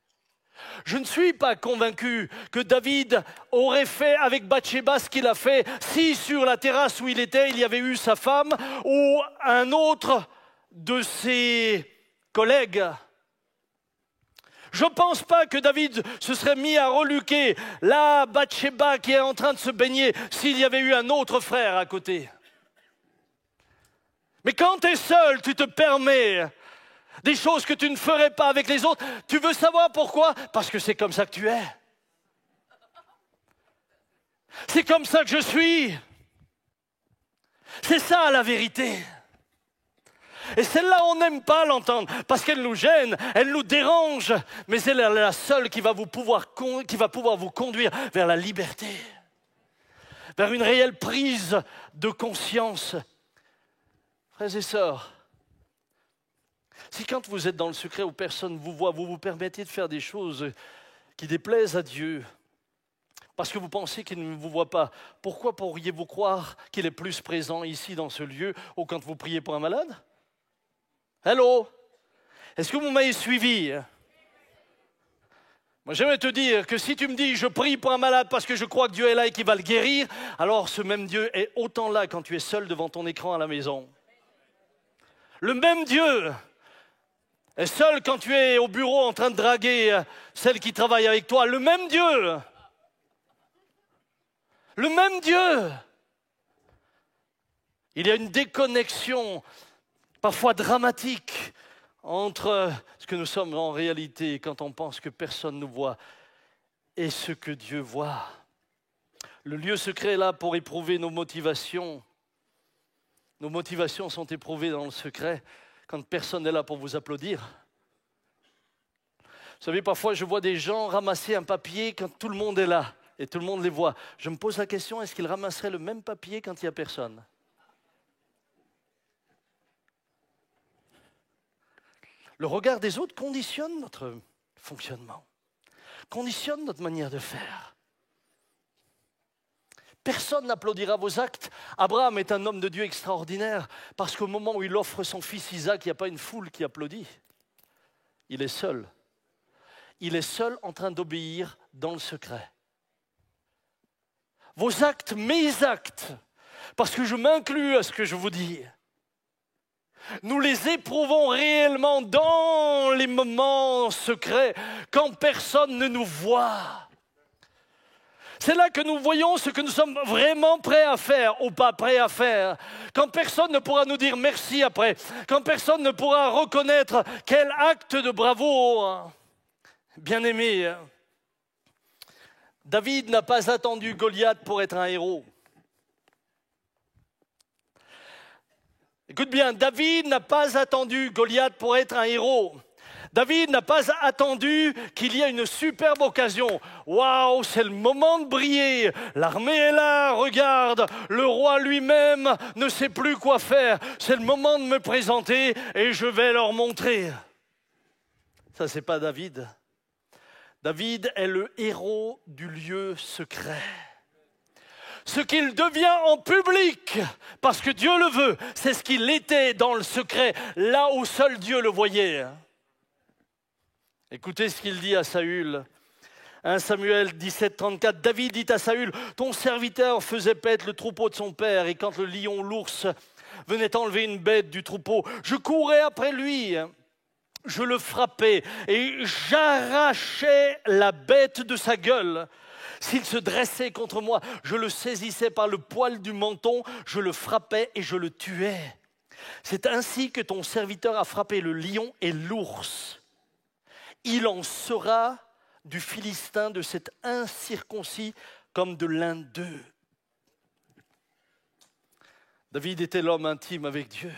Je ne suis pas convaincu que David aurait fait avec Bathsheba ce qu'il a fait si sur la terrasse où il était, il y avait eu sa femme ou un autre de ses collègues. Je ne pense pas que David se serait mis à reluquer la Bathsheba qui est en train de se baigner s'il y avait eu un autre frère à côté. Mais quand tu es seul, tu te permets des choses que tu ne ferais pas avec les autres. Tu veux savoir pourquoi? Parce que c'est comme ça que tu es. C'est comme ça que je suis. C'est ça la vérité. Et celle-là, on n'aime pas l'entendre parce qu'elle nous gêne, elle nous dérange. Mais elle est la seule qui va pouvoir vous conduire vers la liberté, vers une réelle prise de conscience. Frères et sœurs, si quand vous êtes dans le secret où personne ne vous voit, vous vous permettez de faire des choses qui déplaisent à Dieu, parce que vous pensez qu'il ne vous voit pas, pourquoi pourriez-vous croire qu'il est plus présent ici dans ce lieu ou quand vous priez pour un malade? Hello? Est-ce que vous m'avez suivi? Moi, j'aimerais te dire que si tu me dis « je prie pour un malade parce que je crois que Dieu est là et qu'il va le guérir », alors ce même Dieu est autant là quand tu es seul devant ton écran à la maison. Le même Dieu est seul quand tu es au bureau en train de draguer celle qui travaille avec toi. Le même Dieu. Le même Dieu. Il y a une déconnexion parfois dramatique entre ce que nous sommes en réalité quand on pense que personne ne nous voit et ce que Dieu voit. Le lieu secret est là pour éprouver nos motivations. Nos motivations sont éprouvées dans le secret quand personne n'est là pour vous applaudir. Vous savez, parfois je vois des gens ramasser un papier quand tout le monde est là et tout le monde les voit. Je me pose la question, est-ce qu'ils ramasseraient le même papier quand il n'y a personne? Le regard des autres conditionne notre fonctionnement, conditionne notre manière de faire. Personne n'applaudira vos actes. Abraham est un homme de Dieu extraordinaire parce qu'au moment où il offre son fils Isaac, il n'y a pas une foule qui applaudit. Il est seul. Il est seul en train d'obéir dans le secret. Vos actes, mes actes, parce que je m'inclus à ce que je vous dis, nous les éprouvons réellement dans les moments secrets, quand personne ne nous voit. C'est là que nous voyons ce que nous sommes vraiment prêts à faire ou pas prêts à faire. Quand personne ne pourra nous dire merci après, quand personne ne pourra reconnaître quel acte de bravoure. Bien-aimé, David n'a pas attendu Goliath pour être un héros. Écoute bien, David n'a pas attendu Goliath pour être un héros. David n'a pas attendu qu'il y ait une superbe occasion. Waouh, c'est le moment de briller. L'armée est là, regarde. Le roi lui-même ne sait plus quoi faire. C'est le moment de me présenter et je vais leur montrer. Ça, c'est pas David. David est le héros du lieu secret. Ce qu'il devient en public, parce que Dieu le veut, c'est ce qu'il était dans le secret, là où seul Dieu le voyait. Écoutez ce qu'il dit à Saül. 1 Samuel 17, 34, David dit à Saül, « Ton serviteur faisait paître le troupeau de son père, et quand le lion, l'ours, venait enlever une bête du troupeau, je courais après lui, je le frappais, et j'arrachais la bête de sa gueule. S'il se dressait contre moi, je le saisissais par le poil du menton, je le frappais et je le tuais. C'est ainsi que ton serviteur a frappé le lion et l'ours. Il en sera du Philistin, de cet incirconcis, comme de l'un d'eux. » David était l'homme intime avec Dieu.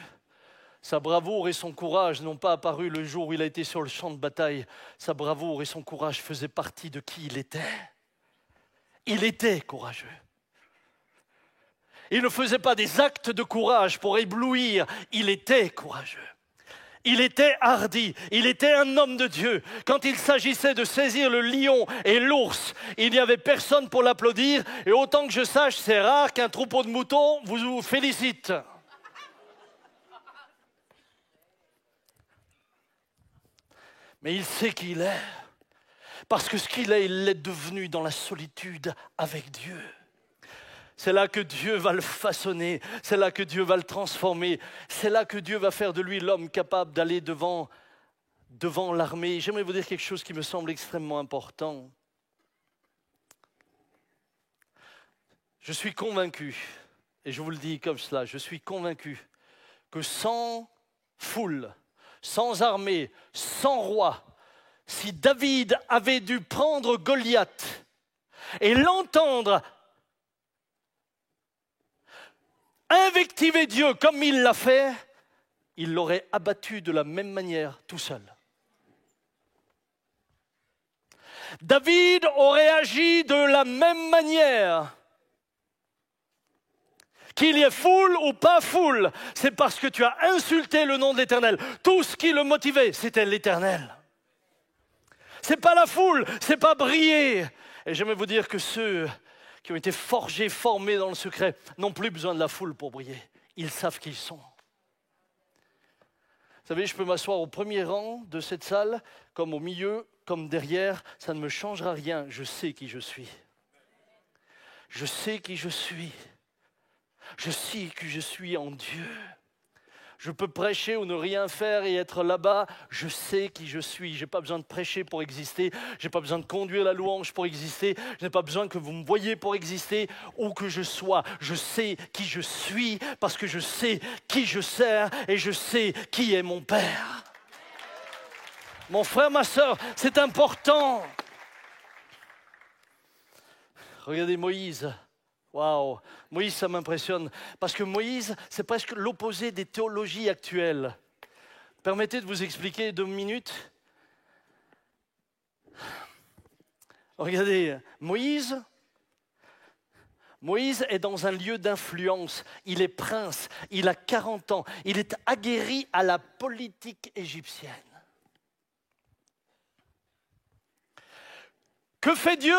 Sa bravoure et son courage n'ont pas apparu le jour où il a été sur le champ de bataille. Sa bravoure et son courage faisaient partie de qui il était. Il était courageux. Il ne faisait pas des actes de courage pour éblouir, il était courageux. Il était hardi, il était un homme de Dieu. Quand il s'agissait de saisir le lion et l'ours, il n'y avait personne pour l'applaudir. Et autant que je sache, c'est rare qu'un troupeau de moutons vous félicite. Mais il sait qui il est. Parce que ce qu'il est, il l'est devenu dans la solitude avec Dieu. C'est là que Dieu va le façonner, c'est là que Dieu va le transformer, c'est là que Dieu va faire de lui l'homme capable d'aller devant l'armée. J'aimerais vous dire quelque chose qui me semble extrêmement important. Je suis convaincu, et je vous le dis comme cela, je suis convaincu que sans foule, sans armée, sans roi, si David avait dû prendre Goliath et l'entendre invectiver Dieu comme il l'a fait, il l'aurait abattu de la même manière tout seul. David aurait agi de la même manière. Qu'il y ait foule ou pas foule, c'est parce que tu as insulté le nom de l'Éternel. Tout ce qui le motivait, c'était l'Éternel. C'est pas la foule, c'est pas briller. Et j'aimerais vous dire que ceux qui ont été forgés, formés dans le secret, n'ont plus besoin de la foule pour briller. Ils savent qui ils sont. Vous savez, je peux m'asseoir au premier rang de cette salle, comme au milieu, comme derrière, ça ne me changera rien. Je sais qui je suis. Je sais qui je suis. Je sais que je suis en Dieu. Je peux prêcher ou ne rien faire et être là-bas. Je sais qui je suis. Je n'ai pas besoin de prêcher pour exister. Je n'ai pas besoin de conduire la louange pour exister. Je n'ai pas besoin que vous me voyiez pour exister. Où que je sois, je sais qui je suis parce que je sais qui je sers et je sais qui est mon Père. Mon frère, ma sœur, c'est important. Regardez Moïse. Waouh, Moïse, ça m'impressionne. Parce que Moïse, c'est presque l'opposé des théologies actuelles. Permettez de vous expliquer 2 minutes. Regardez, Moïse est dans un lieu d'influence. Il est prince, il a 40 ans. Il est aguerri à la politique égyptienne. Que fait Dieu ?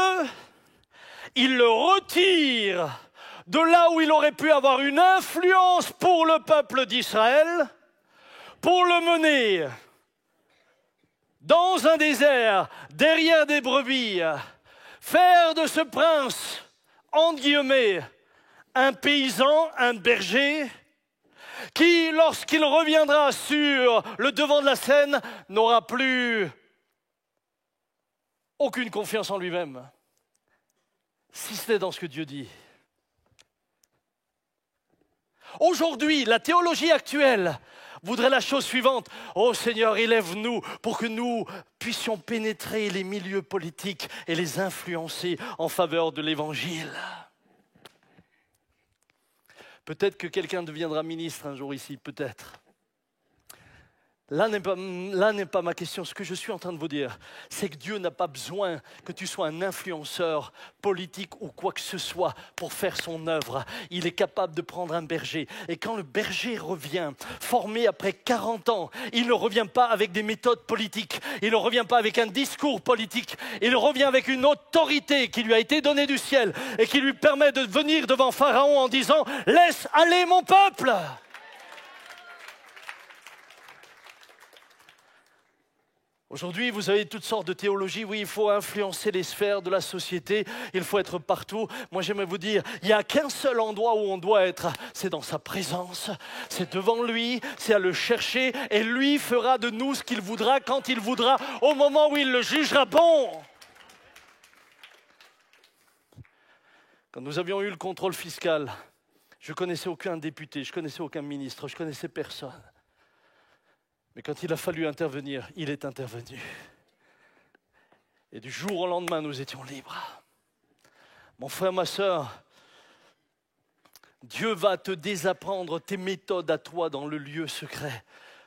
Il le retire de là où il aurait pu avoir une influence pour le peuple d'Israël, pour le mener dans un désert, derrière des brebis, faire de ce prince, entre guillemets, un paysan, un berger, qui, lorsqu'il reviendra sur le devant de la scène, n'aura plus aucune confiance en lui-même. Si c'était dans ce que Dieu dit. Aujourd'hui, la théologie actuelle voudrait la chose suivante. Oh Seigneur, élève-nous pour que nous puissions pénétrer les milieux politiques et les influencer en faveur de l'Évangile. Peut-être que quelqu'un deviendra ministre un jour ici, peut-être. Là n'est pas ma question. Ce que je suis en train de vous dire, c'est que Dieu n'a pas besoin que tu sois un influenceur politique ou quoi que ce soit pour faire son œuvre. Il est capable de prendre un berger. Et quand le berger revient, formé après 40 ans, il ne revient pas avec des méthodes politiques. Il ne revient pas avec un discours politique. Il revient avec une autorité qui lui a été donnée du ciel et qui lui permet de venir devant Pharaon en disant « Laisse aller mon peuple !» Aujourd'hui, vous avez toutes sortes de théologies. Oui, il faut influencer les sphères de la société. Il faut être partout. Moi, j'aimerais vous dire, il n'y a qu'un seul endroit où on doit être. C'est dans sa présence. C'est devant lui. C'est à le chercher. Et lui fera de nous ce qu'il voudra, quand il voudra, au moment où il le jugera bon. Quand nous avions eu le contrôle fiscal, je ne connaissais aucun député, je ne connaissais aucun ministre, je ne connaissais personne. Mais quand il a fallu intervenir, il est intervenu. Et du jour au lendemain, nous étions libres. Mon frère, ma sœur, Dieu va te désapprendre tes méthodes à toi dans le lieu secret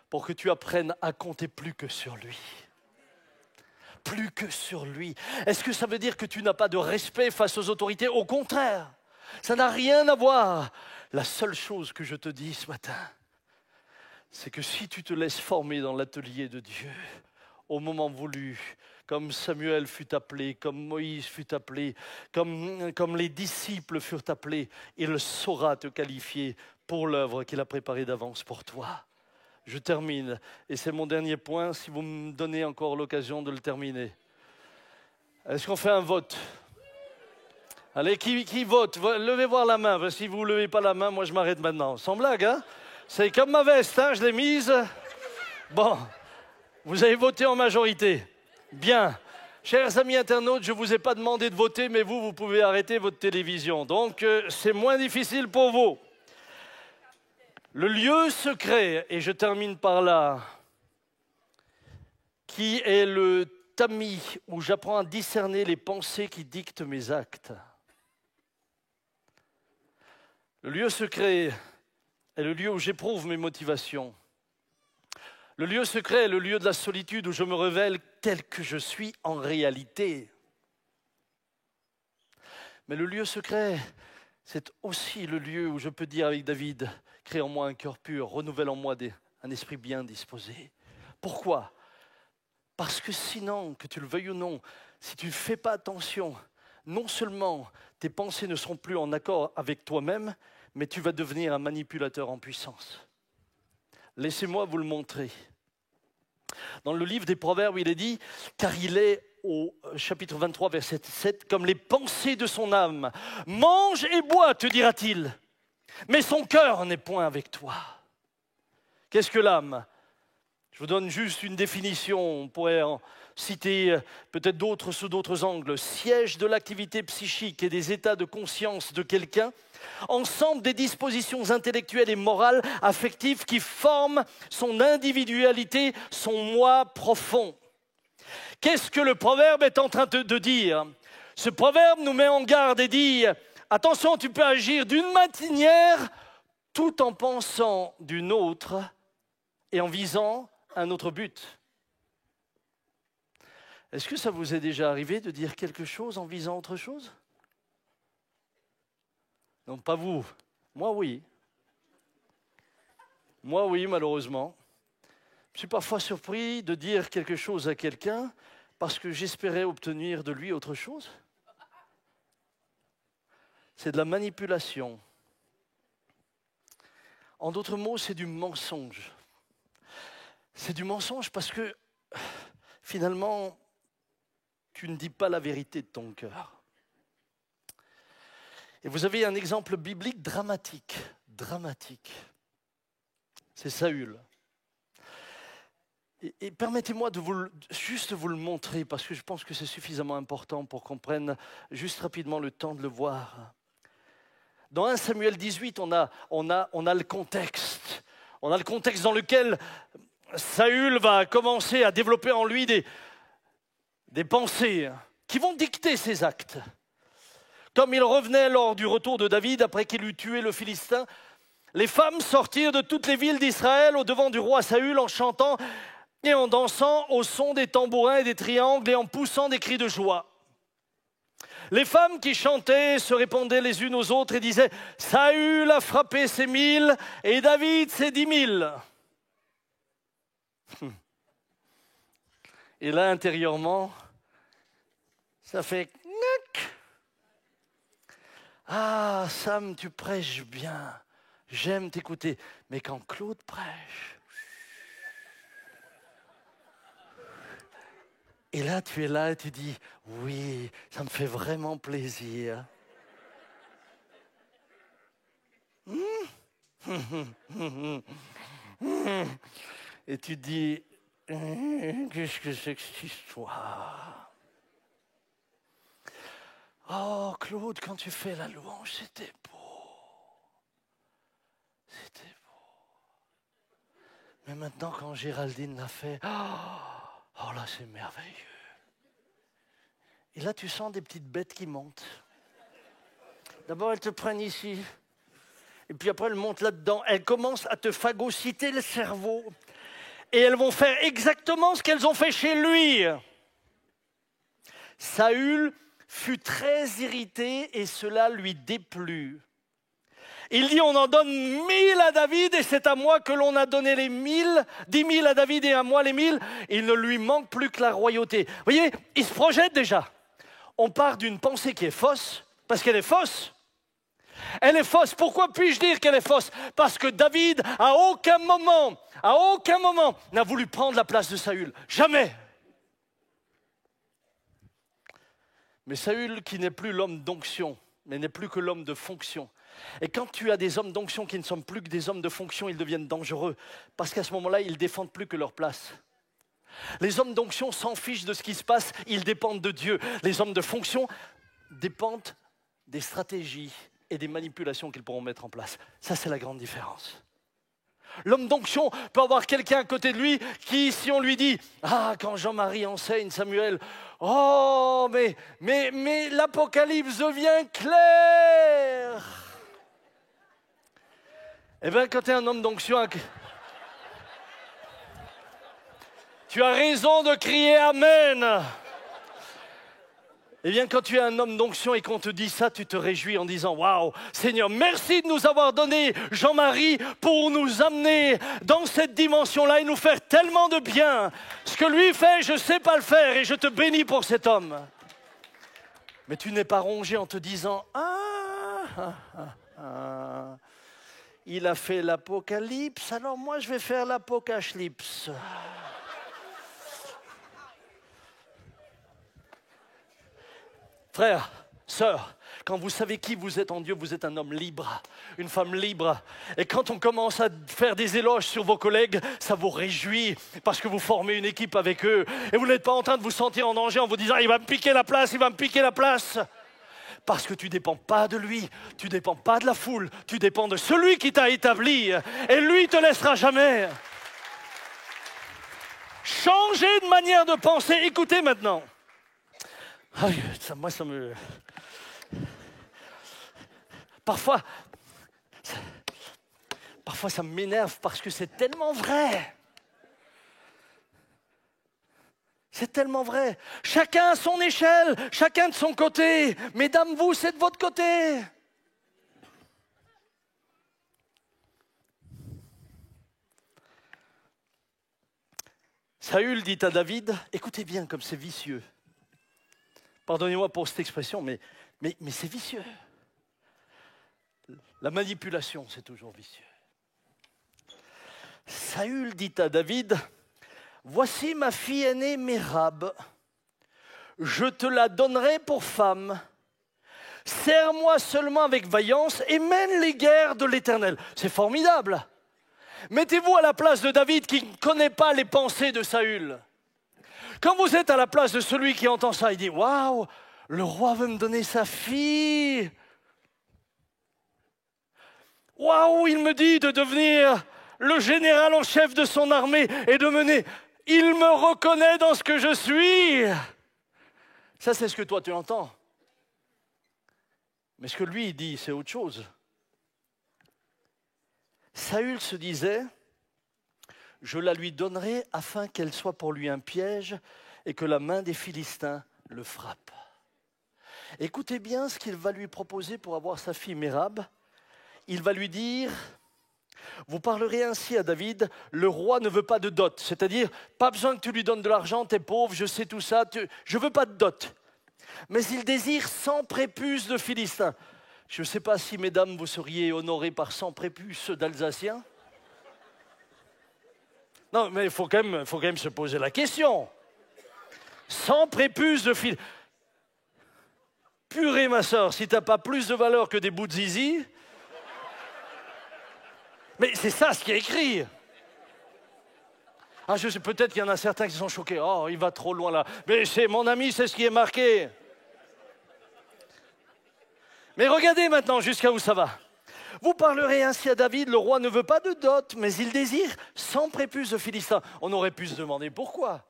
pour que tu apprennes à compter plus que sur lui. Plus que sur lui. Est-ce que ça veut dire que tu n'as pas de respect face aux autorités? Au contraire, ça n'a rien à voir. La seule chose que je te dis ce matin, c'est que si tu te laisses former dans l'atelier de Dieu, au moment voulu, comme Samuel fut appelé, comme Moïse fut appelé, comme les disciples furent appelés, il saura te qualifier pour l'œuvre qu'il a préparée d'avance pour toi. Je termine, et c'est mon dernier point, si vous me donnez encore l'occasion de le terminer. Est-ce qu'on fait un vote? Allez, qui vote? Levez voir la main, si vous ne levez pas la main, moi je m'arrête maintenant. Sans blague, hein? C'est comme ma veste, hein, je l'ai mise. Bon, vous avez voté en majorité. Bien. Chers amis internautes, je ne vous ai pas demandé de voter, mais vous pouvez arrêter votre télévision. Donc, c'est moins difficile pour vous. Le lieu secret, et je termine par là, qui est le tamis où j'apprends à discerner les pensées qui dictent mes actes. Le lieu secret est le lieu où j'éprouve mes motivations. Le lieu secret est le lieu de la solitude où je me révèle tel que je suis en réalité. Mais le lieu secret, c'est aussi le lieu où je peux dire avec David, crée en moi un cœur pur, renouvelle en moi un esprit bien disposé. Pourquoi? Parce que sinon, que tu le veuilles ou non, si tu ne fais pas attention, non seulement tes pensées ne seront plus en accord avec toi-même, mais tu vas devenir un manipulateur en puissance. Laissez-moi vous le montrer. Dans le livre des Proverbes, il est dit, car il est au chapitre 23, verset 7, comme les pensées de son âme. Mange et bois, te dira-t-il, mais son cœur n'est point avec toi. Qu'est-ce que l'âme? Je vous donne juste une définition, on pourrait en citer peut-être d'autres sous d'autres angles. Siège de l'activité psychique et des états de conscience de quelqu'un, ensemble des dispositions intellectuelles et morales, affectives qui forment son individualité, son moi profond. Qu'est-ce que le proverbe est en train de dire? Ce proverbe nous met en garde et dit « Attention, tu peux agir d'une manière tout en pensant d'une autre et en visant un autre but. » Est-ce que ça vous est déjà arrivé de dire quelque chose en visant autre chose? Non, pas vous. Moi, oui. Moi, oui, malheureusement. Je suis parfois surpris de dire quelque chose à quelqu'un parce que j'espérais obtenir de lui autre chose. C'est de la manipulation. En d'autres mots, c'est du mensonge. C'est du mensonge parce que, finalement, tu ne dis pas la vérité de ton cœur. Et vous avez un exemple biblique dramatique. C'est Saül. Et permettez-moi de juste vous le montrer, parce que je pense que c'est suffisamment important pour qu'on prenne juste rapidement le temps de le voir. Dans 1 Samuel 18, on a le contexte. On a le contexte dans lequel Saül va commencer à développer en lui des pensées qui vont dicter ses actes. Comme il revenait lors du retour de David, après qu'il eut tué le Philistin, Les femmes sortirent de toutes les villes d'Israël au-devant du roi Saül en chantant et en dansant au son des tambourins et des triangles et en poussant des cris de joie. Les femmes qui chantaient se répondaient les unes aux autres et disaient « Saül a frappé ses 1000 et David ses 10 000 ». Et là, intérieurement, ça fait « Knack ». Ah, Sam, tu prêches bien. J'aime t'écouter. Mais quand Claude prêche, et là, tu es là et tu dis, oui, ça me fait vraiment plaisir. Et tu dis, qu'est-ce que c'est que cette histoire? Oh, Claude, quand tu fais la louange, c'était beau. C'était beau. Mais maintenant, quand Géraldine l'a fait, oh là, c'est merveilleux. Et là, tu sens des petites bêtes qui montent. D'abord, elles te prennent ici. Et puis après, elles montent là-dedans. Elles commencent à te phagocyter le cerveau. Et elles vont faire exactement ce qu'elles ont fait chez lui. Saül fut très irrité et cela lui déplut. Il dit, on en donne 1000 à David et c'est à moi que l'on a donné les 1000, 10 000 à David et à moi les 1000. Il ne lui manque plus que la royauté. Vous voyez, il se projette déjà. On part d'une pensée qui est fausse, parce qu'elle est fausse. Elle est fausse. Pourquoi puis-je dire qu'elle est fausse? Parce que David, à aucun moment, n'a voulu prendre la place de Saül. Jamais. Mais Saül, qui n'est plus l'homme d'onction, mais n'est plus que l'homme de fonction. Et quand tu as des hommes d'onction qui ne sont plus que des hommes de fonction, ils deviennent dangereux. Parce qu'à ce moment-là, ils ne défendent plus que leur place. Les hommes d'onction s'en fichent de ce qui se passe, ils dépendent de Dieu. Les hommes de fonction dépendent des stratégies et des manipulations qu'ils pourront mettre en place. Ça, c'est la grande différence. L'homme d'onction peut avoir quelqu'un à côté de lui qui, si on lui dit « Ah, quand Jean-Marie enseigne, Samuel, oh, mais l'Apocalypse devient clair !» Eh bien, quand tu es un homme d'onction, tu as raison de crier « Amen !» Eh bien, quand tu es un homme d'onction et qu'on te dit ça, tu te réjouis en disant « Waouh, Seigneur, merci de nous avoir donné Jean-Marie pour nous amener dans cette dimension-là et nous faire tellement de bien. Ce que lui fait, je ne sais pas le faire et je te bénis pour cet homme. » Mais tu n'es pas rongé en te disant « il a fait l'Apocalypse, alors moi je vais faire l'Apocalypse. » Frères, sœurs, quand vous savez qui vous êtes en Dieu, vous êtes un homme libre, une femme libre. Et quand on commence à faire des éloges sur vos collègues, ça vous réjouit parce que vous formez une équipe avec eux. Et vous n'êtes pas en train de vous sentir en danger en vous disant « il va me piquer la place, il va me piquer la place ». Parce que tu ne dépends pas de lui, tu ne dépends pas de la foule, tu dépends de celui qui t'a établi. Et lui ne te laissera jamais. Changez de manière de penser. Écoutez maintenant. Moi, ça me... Parfois, ça m'énerve parce que c'est tellement vrai. C'est tellement vrai. Chacun à son échelle, chacun de son côté. Mesdames, vous, c'est de votre côté. Saül dit à David, écoutez bien comme c'est vicieux. Pardonnez-moi pour cette expression, mais c'est vicieux. La manipulation, c'est toujours vicieux. Saül dit à David, « Voici ma fille aînée Mérab. Je te la donnerai pour femme. Sers-moi seulement avec vaillance et mène les guerres de l'Éternel. » C'est formidable. Mettez-vous à la place de David qui ne connaît pas les pensées de Saül. Quand vous êtes à la place de celui qui entend ça, il dit « Waouh, le roi veut me donner sa fille. Waouh, il me dit de devenir le général en chef de son armée et de mener. Il me reconnaît dans ce que je suis. » Ça, c'est ce que toi, tu entends. Mais ce que lui, il dit, c'est autre chose. Saül se disait, je la lui donnerai afin qu'elle soit pour lui un piège et que la main des Philistins le frappe. Écoutez bien ce qu'il va lui proposer pour avoir sa fille Mérab. Il va lui dire, vous parlerez ainsi à David, le roi ne veut pas de dot, c'est-à-dire pas besoin que tu lui donnes de l'argent, t'es pauvre, je sais tout ça, je veux pas de dot. Mais il désire 100 prépuces de Philistins. Je ne sais pas si, mesdames, vous seriez honorées par 100 prépuces d'Alsaciens. Non, mais il faut quand même se poser la question. 100 prépuces de Philistins. Purée, ma soeur, si tu n'as pas plus de valeur que des bouts de zizi. Mais c'est ça ce qui est écrit. Ah, je sais, peut-être qu'il y en a certains qui sont choqués. Oh, il va trop loin là. Mais c'est mon ami, c'est ce qui est marqué. Mais regardez maintenant jusqu'à où ça va. Vous parlerez ainsi à David, le roi ne veut pas de dot, mais il désire 100 prépuces de Philistins. On aurait pu se demander pourquoi.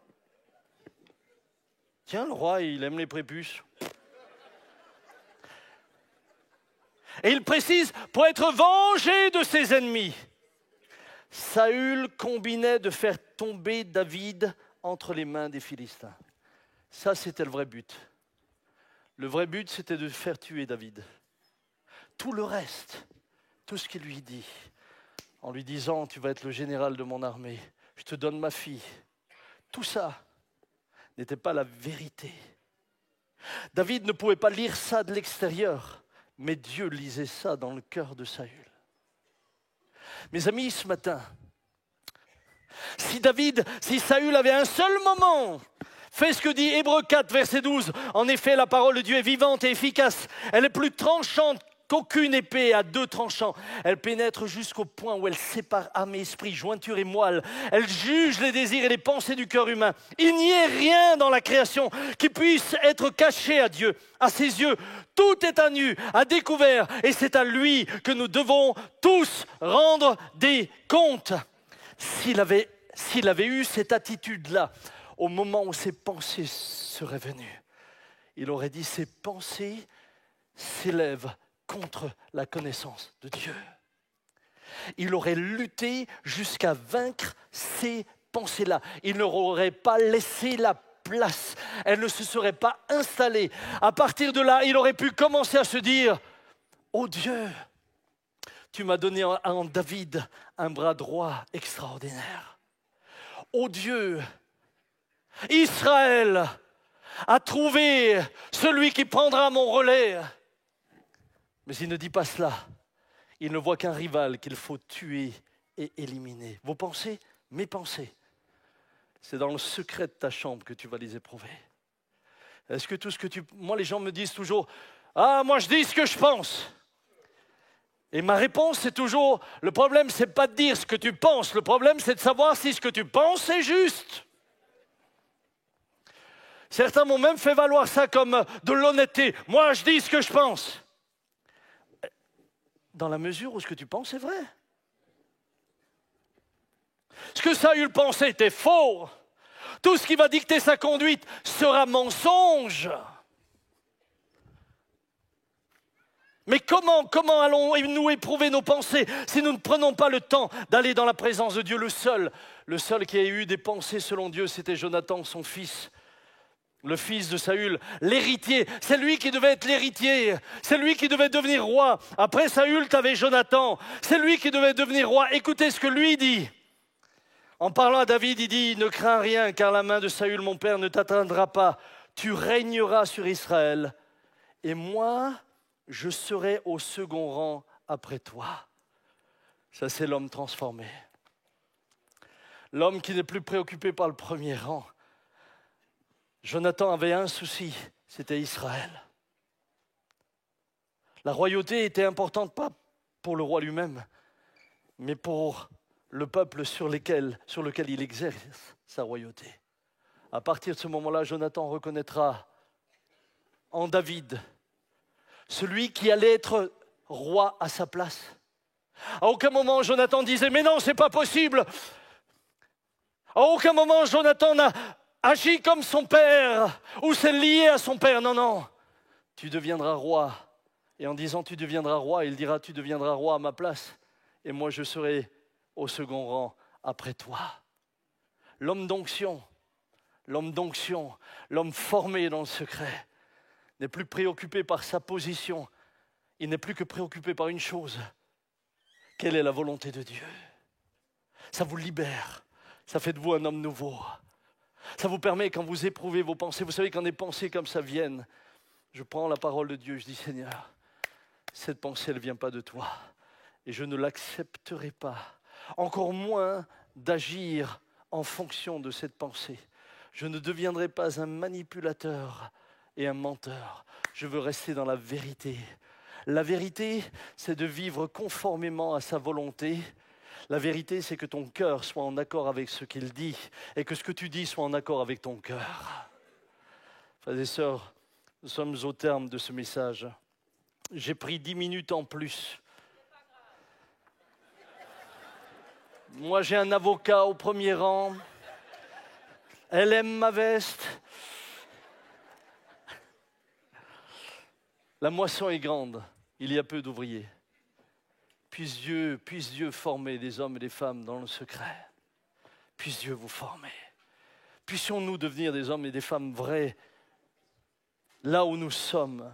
Tiens, le roi, il aime les prépuces. Et il précise, pour être vengé de ses ennemis. Saül combinait de faire tomber David entre les mains des Philistins. Ça, c'était le vrai but. Le vrai but, c'était de faire tuer David. Tout le reste, tout ce qu'il lui dit, en lui disant, tu vas être le général de mon armée, je te donne ma fille, tout ça n'était pas la vérité. David ne pouvait pas lire ça de l'extérieur, mais Dieu lisait ça dans le cœur de Saül. Mes amis, ce matin, si Saül avait un seul moment fait ce que dit Hébreux 4, verset 12, en effet, la parole de Dieu est vivante et efficace, elle est plus tranchante qu'aucune épée à 2 tranchants. Elle pénètre jusqu'au point où elle sépare âme et esprit, jointure et moelle. Elle juge les désirs et les pensées du cœur humain. Il n'y a rien dans la création qui puisse être caché à Dieu. À ses yeux, tout est à nu, à découvert, et c'est à lui que nous devons tous rendre des comptes. S'il avait eu cette attitude-là, au moment où ses pensées seraient venues, il aurait dit, ces pensées s'élèvent contre la connaissance de Dieu. Il aurait lutté jusqu'à vaincre ces pensées-là. Il n'aurait pas laissé la place. Elle ne se serait pas installée. À partir de là, il aurait pu commencer à se dire, oh Dieu, tu m'as donné en David un bras droit extraordinaire. Oh Dieu, Israël a trouvé celui qui prendra mon relais. Mais il ne dit pas cela. Il ne voit qu'un rival qu'il faut tuer et éliminer. Vos pensées, mes pensées, c'est dans le secret de ta chambre que tu vas les éprouver. Est-ce que tout ce que tu... Moi, les gens me disent toujours, ah, moi je dis ce que je pense. Et ma réponse, c'est toujours, le problème, c'est pas de dire ce que tu penses. Le problème, c'est de savoir si ce que tu penses est juste. Certains m'ont même fait valoir ça comme de l'honnêteté. Moi, je dis ce que je pense. Dans la mesure où ce que tu penses est vrai. Ce que Saül pensait était faux. Tout ce qui va dicter sa conduite sera mensonge. Mais comment allons-nous éprouver nos pensées si nous ne prenons pas le temps d'aller dans la présence de Dieu? Le seul qui a eu des pensées selon Dieu, c'était Jonathan, son fils. Le fils de Saül, l'héritier, c'est lui qui devait être l'héritier, c'est lui qui devait devenir roi. Après Saül, tu avais Jonathan, c'est lui qui devait devenir roi. Écoutez ce que lui dit. En parlant à David, il dit, ne crains rien, car la main de Saül, mon père, ne t'atteindra pas. Tu régneras sur Israël, et moi, je serai au second rang après toi. Ça, c'est l'homme transformé. L'homme qui n'est plus préoccupé par le premier rang. Jonathan avait un souci, c'était Israël. La royauté était importante pas pour le roi lui-même, mais pour le peuple sur lequel il exerce sa royauté. À partir de ce moment-là, Jonathan reconnaîtra en David celui qui allait être roi à sa place. À aucun moment, Jonathan disait « Mais non, c'est pas possible !» À aucun moment, Jonathan n'a agit comme son père, ou c'est lié à son père. Non, non, tu deviendras roi. Et en disant tu deviendras roi, il dira tu deviendras roi à ma place. et moi je serai au second rang après toi. L'homme d'onction, l'homme formé dans le secret, n'est plus préoccupé par sa position. Il n'est plus que préoccupé par une chose. Quelle est la volonté de Dieu? Ça vous libère. Ça fait de vous un homme nouveau. Ça vous permet, quand vous éprouvez vos pensées, vous savez, quand des pensées comme ça viennent, je prends la parole de Dieu, je dis, Seigneur, cette pensée, elle ne vient pas de toi. Et je ne l'accepterai pas. Encore moins d'agir en fonction de cette pensée. Je ne deviendrai pas un manipulateur et un menteur. Je veux rester dans la vérité. La vérité, c'est de vivre conformément à sa volonté. La vérité, c'est que ton cœur soit en accord avec ce qu'il dit et que ce que tu dis soit en accord avec ton cœur. Frères et sœurs, nous sommes au terme de ce message. J'ai pris 10 minutes en plus. Moi, j'ai un avocat au premier rang. Elle aime ma veste. La moisson est grande. Il y a peu d'ouvriers. Puisse Dieu former des hommes et des femmes dans le secret. Puisse Dieu vous former. Puissions-nous devenir des hommes et des femmes vrais là où nous sommes.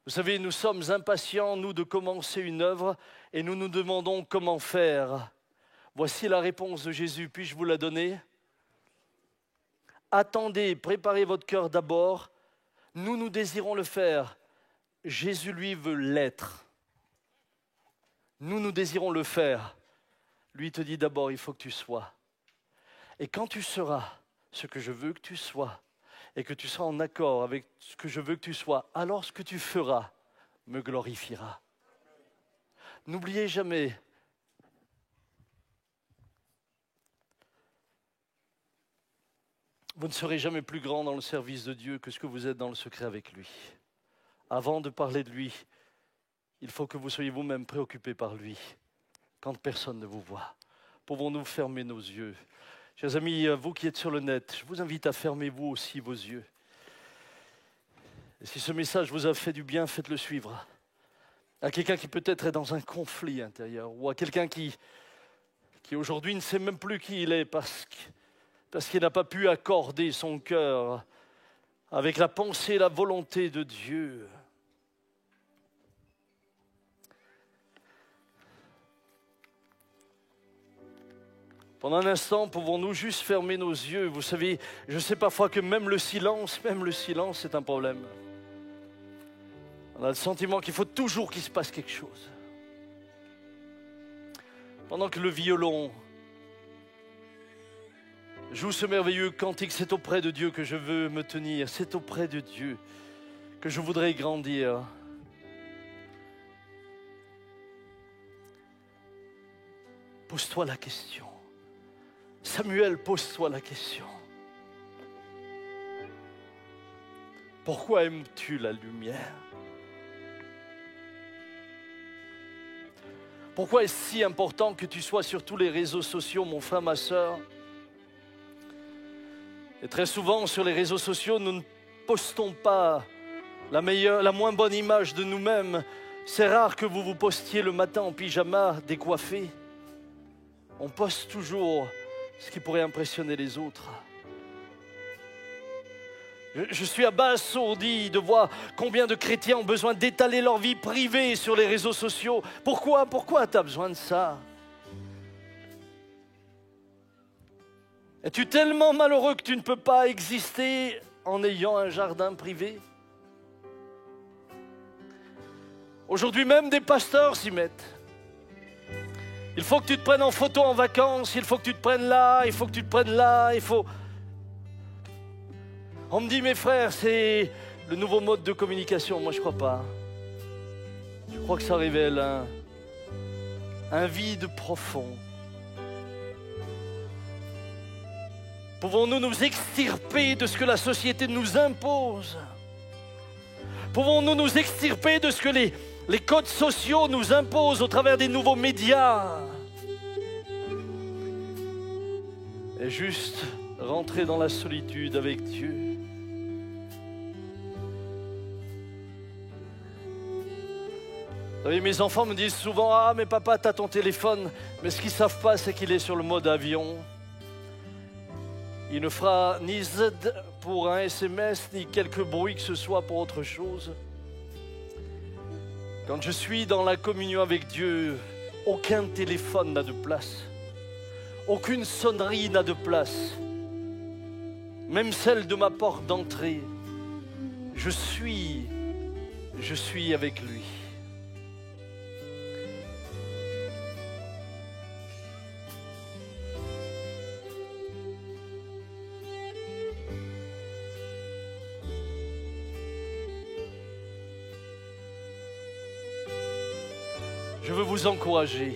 Vous savez, nous sommes impatients, nous, de commencer une œuvre et nous nous demandons comment faire. Voici la réponse de Jésus. Puis-je vous la donner? Attendez, préparez votre cœur d'abord. Nous désirons le faire. Jésus, lui, veut l'être. Nous désirons le faire. Lui te dit d'abord, il faut que tu sois. Et quand tu seras ce que je veux que tu sois, et que tu seras en accord avec ce que je veux que tu sois, alors ce que tu feras me glorifiera. N'oubliez jamais, vous ne serez jamais plus grand dans le service de Dieu que ce que vous êtes dans le secret avec lui. Avant de parler de lui, il faut que vous soyez vous-même préoccupés par lui, quand personne ne vous voit. Pouvons-nous fermer nos yeux? Chers amis, vous qui êtes sur le net, je vous invite à fermer vous aussi vos yeux. Et si ce message vous a fait du bien, faites-le suivre. À quelqu'un qui peut-être est dans un conflit intérieur, ou à quelqu'un qui aujourd'hui ne sait même plus qui il est parce qu'il n'a pas pu accorder son cœur avec la pensée et la volonté de Dieu. Pendant un instant, pouvons-nous juste fermer nos yeux? Vous savez, je sais parfois que même le silence, c'est un problème. On a le sentiment qu'il faut toujours qu'il se passe quelque chose. Pendant que le violon joue ce merveilleux cantique, c'est auprès de Dieu que je veux me tenir, c'est auprès de Dieu que je voudrais grandir. Pose-toi la question. Samuel, pose-toi la question. Pourquoi aimes-tu la lumière? Pourquoi est-ce si important que tu sois sur tous les réseaux sociaux, mon frère, ma sœur? Et très souvent, sur les réseaux sociaux, nous ne postons pas la moins bonne image de nous-mêmes. C'est rare que vous vous postiez le matin en pyjama, décoiffé. On poste toujours ce qui pourrait impressionner les autres. Je suis abasourdi de voir combien de chrétiens ont besoin d'étaler leur vie privée sur les réseaux sociaux. Pourquoi tu as besoin de ça? Es-tu tellement malheureux que tu ne peux pas exister en ayant un jardin privé? Aujourd'hui même, des pasteurs s'y mettent. Il faut que tu te prennes en photo en vacances, il faut que tu te prennes là, il faut que tu te prennes là, il faut... On me dit, mes frères, c'est le nouveau mode de communication. Moi, je ne crois pas. Je crois que ça révèle un vide profond. Pouvons-nous nous extirper de ce que la société nous impose? Pouvons-nous nous extirper de ce que les codes sociaux nous imposent au travers des nouveaux médias? Et juste rentrer dans la solitude avec Dieu. Vous savez, mes enfants me disent souvent « Ah, mais papa, t'as ton téléphone ». Mais ce qu'ils ne savent pas, c'est qu'il est sur le mode avion. Il ne fera ni Z pour un SMS, ni quelque bruit que ce soit pour autre chose. Quand je suis dans la communion avec Dieu, aucun téléphone n'a de place. Aucune sonnerie n'a de place. Même celle de ma porte d'entrée. Je suis avec lui. Je veux vous encourager.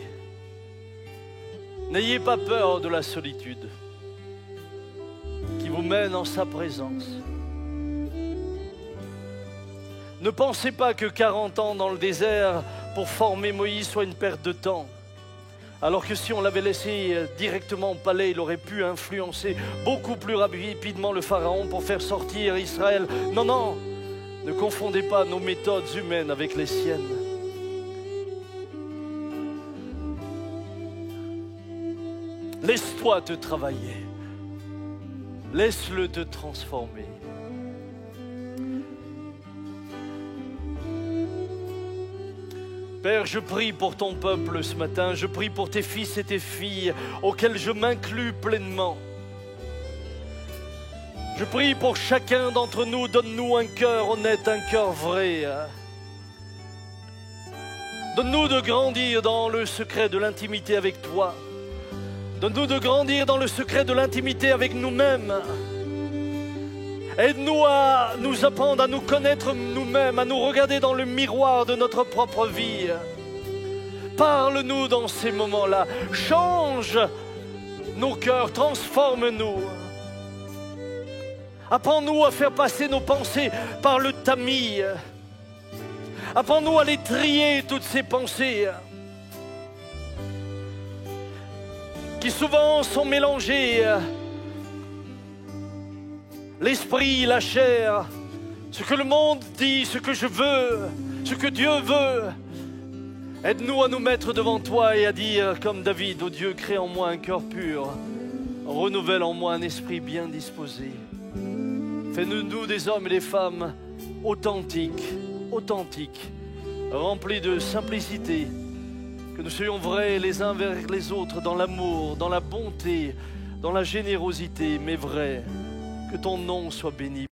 N'ayez pas peur de la solitude qui vous mène en sa présence. Ne pensez pas que 40 ans dans le désert pour former Moïse soit une perte de temps. Alors que si on l'avait laissé directement au palais, il aurait pu influencer beaucoup plus rapidement le Pharaon pour faire sortir Israël. Non, non, ne confondez pas nos méthodes humaines avec les siennes. Laisse-toi te travailler. Laisse-le te transformer. Père, je prie pour ton peuple ce matin. Je prie pour tes fils et tes filles auxquels je m'inclus pleinement. Je prie pour chacun d'entre nous. Donne-nous un cœur honnête, un cœur vrai. Donne-nous de grandir dans le secret de l'intimité avec toi. Donne-nous de grandir dans le secret de l'intimité avec nous-mêmes. Aide-nous à nous apprendre à nous connaître nous-mêmes, à nous regarder dans le miroir de notre propre vie. Parle-nous dans ces moments-là. Change nos cœurs, transforme-nous. Apprends-nous à faire passer nos pensées par le tamis. Apprends-nous à les trier, toutes ces pensées qui souvent sont mélangées. L'esprit, la chair, ce que le monde dit, ce que je veux, ce que Dieu veut. Aide-nous à nous mettre devant toi et à dire comme David, ô Dieu, crée en moi un cœur pur, renouvelle en moi un esprit bien disposé. Fais-nous des hommes et des femmes authentiques, remplis de simplicité, que nous soyons vrais les uns vers les autres dans l'amour, dans la bonté, dans la générosité, mais vrais. Que ton nom soit béni.